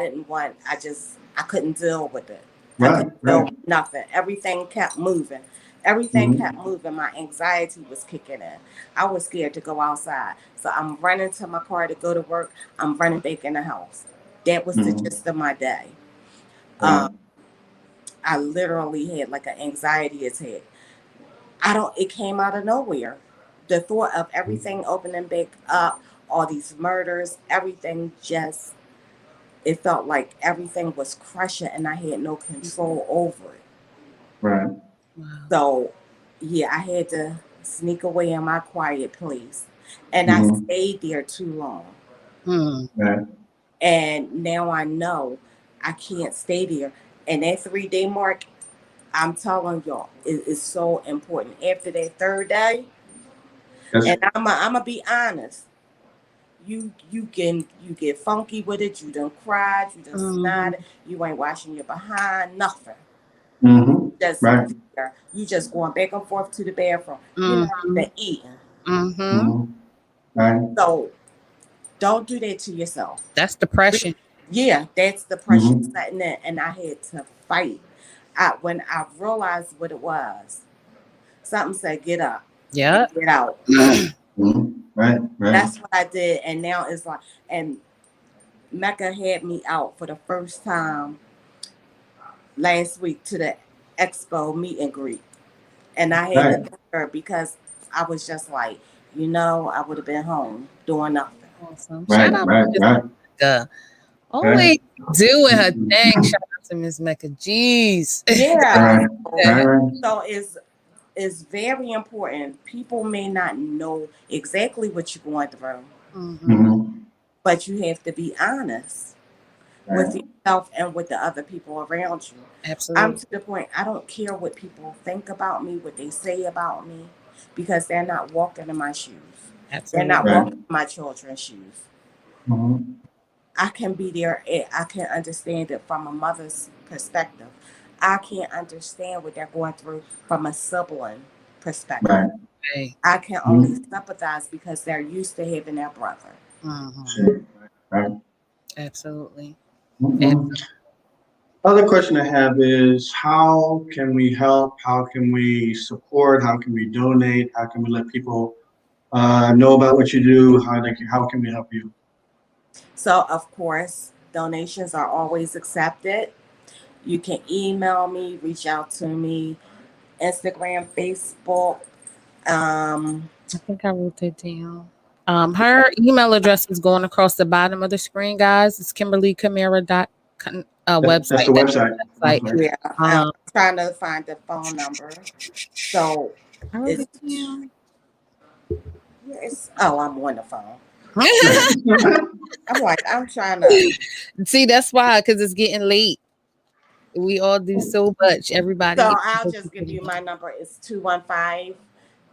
couldn't deal with it. I couldn't deal with nothing. Everything kept moving. Kept moving. My anxiety was kicking in. I was scared to go outside. So I'm running to my car to go to work. I'm running back in the house. That was the gist of my day. I literally had like an anxiety attack. It came out of nowhere. The thought of everything opening back up, all these murders, everything it felt like everything was crushing and I had no control over it. Right. So, yeah, I had to sneak away in my quiet place. And I stayed there too long. Right. And now I know I can't stay there. And that 3-day mark, I'm telling y'all, is so important. After that third day, Yes. and I'm gonna be honest, you get funky with it. You done cried. You done snotted. You ain't washing your behind. Nothing. Just Right. there. You just going back and forth to the bathroom. You're not even eating. Right. So don't do that to yourself. That's depression. Yeah, that's depression setting in, and I had to fight. When I realized what it was, something said, "Get up, Yeah, and get out." Right. That's what I did, and now it's like, and Mecca had me out for the first time last week to the expo meet and greet, and I had to thank her because I was just like, I would have been home doing nothing. awesome. Right. Shout out Right. to Right. Mecca. Always doing her thing. Shout out to Miss Mecca. Jeez. Yeah. Right. So it's very important. People may not know exactly what you're going through, but you have to be honest with yourself and with the other people around you. Absolutely. I'm to the point, I don't care what people think about me, what they say about me, because they're not walking in my shoes. Absolutely. They're not walking in my children's shoes. I can be there. I can understand it from a mother's perspective. I can't understand what they're going through from a sibling perspective. Right. I can only sympathize because they're used to having their brother. Right. Absolutely. Other question I have is, how can we help? How can we support? How can we donate? How can we let people know about what you do? How can we help you? So, of course, donations are always accepted. You can email me, reach out to me, Instagram, Facebook. I think I wrote that down. Her email address is going across the bottom of the screen, guys. It's Kimberly Kamara website. That's the website. Yeah, I'm trying to find the phone number. So I wrote it's, it down. I'm on the phone. I'm like, I'm trying to See, that's why, because it's getting late. We all do so much. Everybody. So I'll just give you my number. It's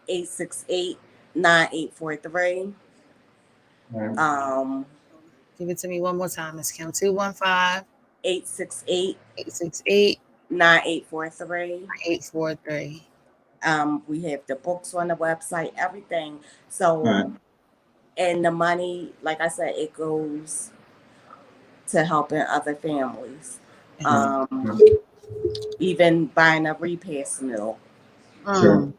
215-868-9843. Give it to me one more time, Miss Kim. 215 868 868 9843. 843. We have the books on the website, everything. So, and the money, like I said, it goes to helping other families. Even buying a repast meal. Sure.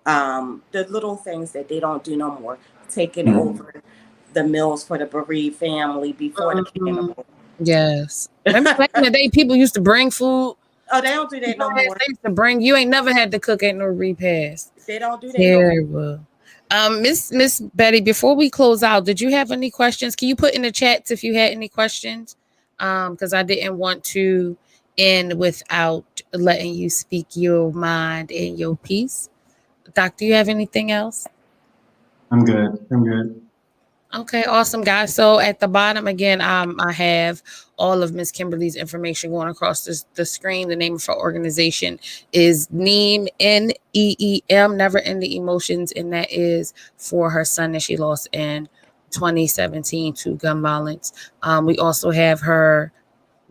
The little things that they don't do no more. Taking over the meals for the bereaved family before the cannibal. Yes. Remember back in the day, people used to bring food. Oh, they don't do that no more. They used to bring. You ain't never had to cook at no repast. They don't do that. Terrible. Miss Betty, before we close out, did you have any questions? Can you put in the chats if you had any questions? Because I didn't want to end without letting you speak your mind and your piece. Doc, do you have anything else? I'm good. Okay, awesome, guys. So at the bottom again, I have all of Miss Kimberly's information going across the screen. The name of her organization is NEEM, NEEM, Never Ending Emotions, and that is for her son that she lost in 2017 to gun violence. We also have her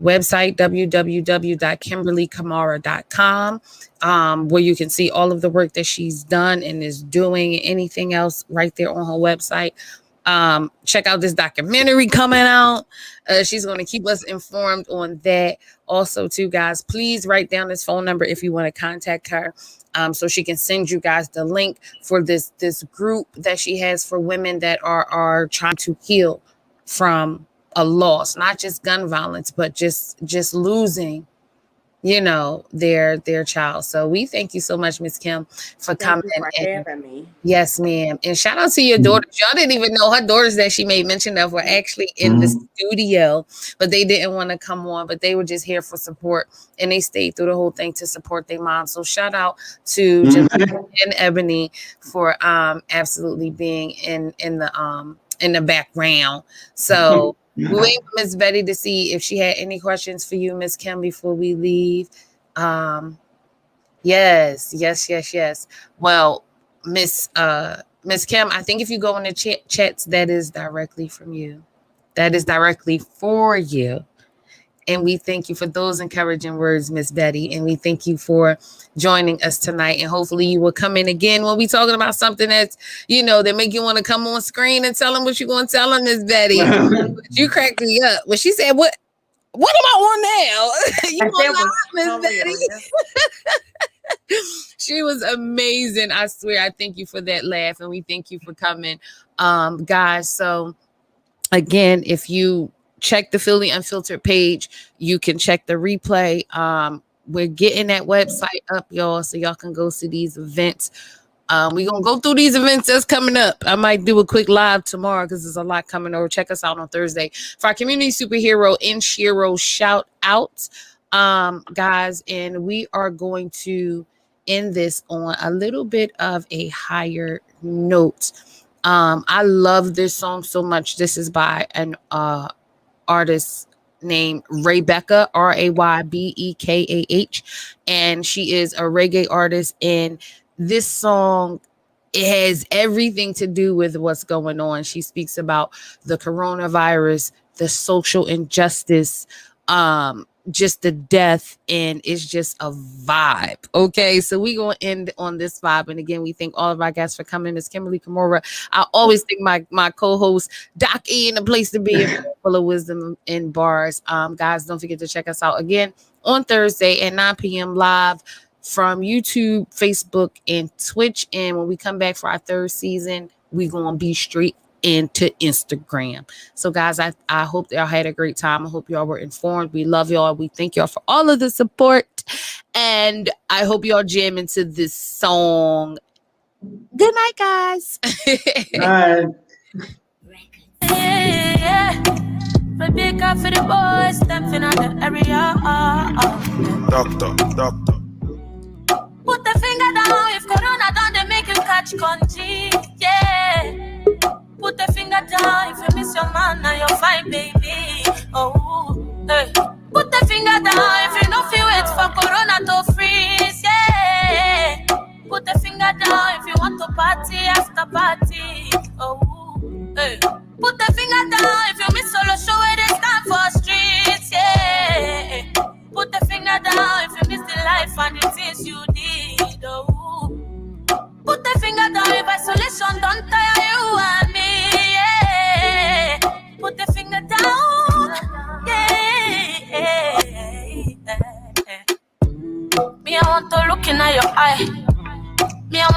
website, www.kimberlykamara.com, where you can see all of the work that she's done and is doing. Anything else right there on her website. Check out this documentary coming out. She's going to keep us informed on that. Also, too, guys, please write down this phone number if you want to contact her, so she can send you guys the link for this group that she has for women that are trying to heal from a loss, not just gun violence, but just losing their child. So we thank you so much, Miss Kim, for Thank coming. you for having me. Yes, ma'am. And shout out to your daughters. Y'all didn't even know her daughters that she made mention of were actually in the studio, but they didn't want to come on, but they were just here for support, and they stayed through the whole thing to support their mom. So shout out to Jamaica and Ebony for absolutely being in the background. So we wait for Miss Betty to see if she had any questions for you, Miss Kim, before we leave. Yes. Well, Miss Kim, I think if you go in the chats, that is directly from you. That is directly for you. And we thank you for those encouraging words, Miss Betty. And we thank you for joining us tonight. And hopefully you will come in again when we talking about something that's, that make you want to come on screen and tell them what you're going to tell them, Miss Betty. You cracked me up. When she said, what am I on now? You on Miss Betty? She was amazing. I swear. I thank you for that laugh. And we thank you for coming. Guys, so again, if you check the Philly Unfiltered page, you can check the replay. We're getting that website up, y'all, so y'all can go see these events. We're gonna go through these events that's coming up. I might do a quick live tomorrow because there's a lot coming over. Check us out on Thursday for our community superhero and Shiro shout out, guys. And we are going to end this on a little bit of a higher note. I love this song so much. This is by an artist named Raybekah, Raybekah, and she is a reggae artist. And this song, it has everything to do with what's going on. She speaks about the coronavirus, the social injustice, just the death, and it's just a vibe. Okay, so we gonna end on this vibe. And again, we thank all of our guests for coming. Miss Kimberly Kamara. I always think my co-host Doc E in the place to be, full of wisdom in bars. Guys, don't forget to check us out again on Thursday at 9 p.m. live from YouTube, Facebook, and Twitch. And when we come back for our third season, we gonna be straight into Instagram. So guys, I hope y'all had a great time. I hope y'all were informed. We love y'all. We thank y'all for all of the support. And I hope y'all jam into this song. Good night, guys. Bye. Rebecca for the boys, stepping out the area. Doctor. Put the finger down if Corona done, they make you catch country. Yeah. Put the finger down if you miss your man and your fine baby. Oh, hey. Put the finger down if you don't feel wait for Corona to freeze. Yeah. Put the finger down if you want to party after party. Oh, hey. Put the finger down if you miss solo show where they stand for streets. Yeah. Put the finger down if you miss the life and the things you did. Oh. Put the finger down if isolation don't tire you and me. Yeah. Put the finger down. Yeah. Me, I want to look in your eye.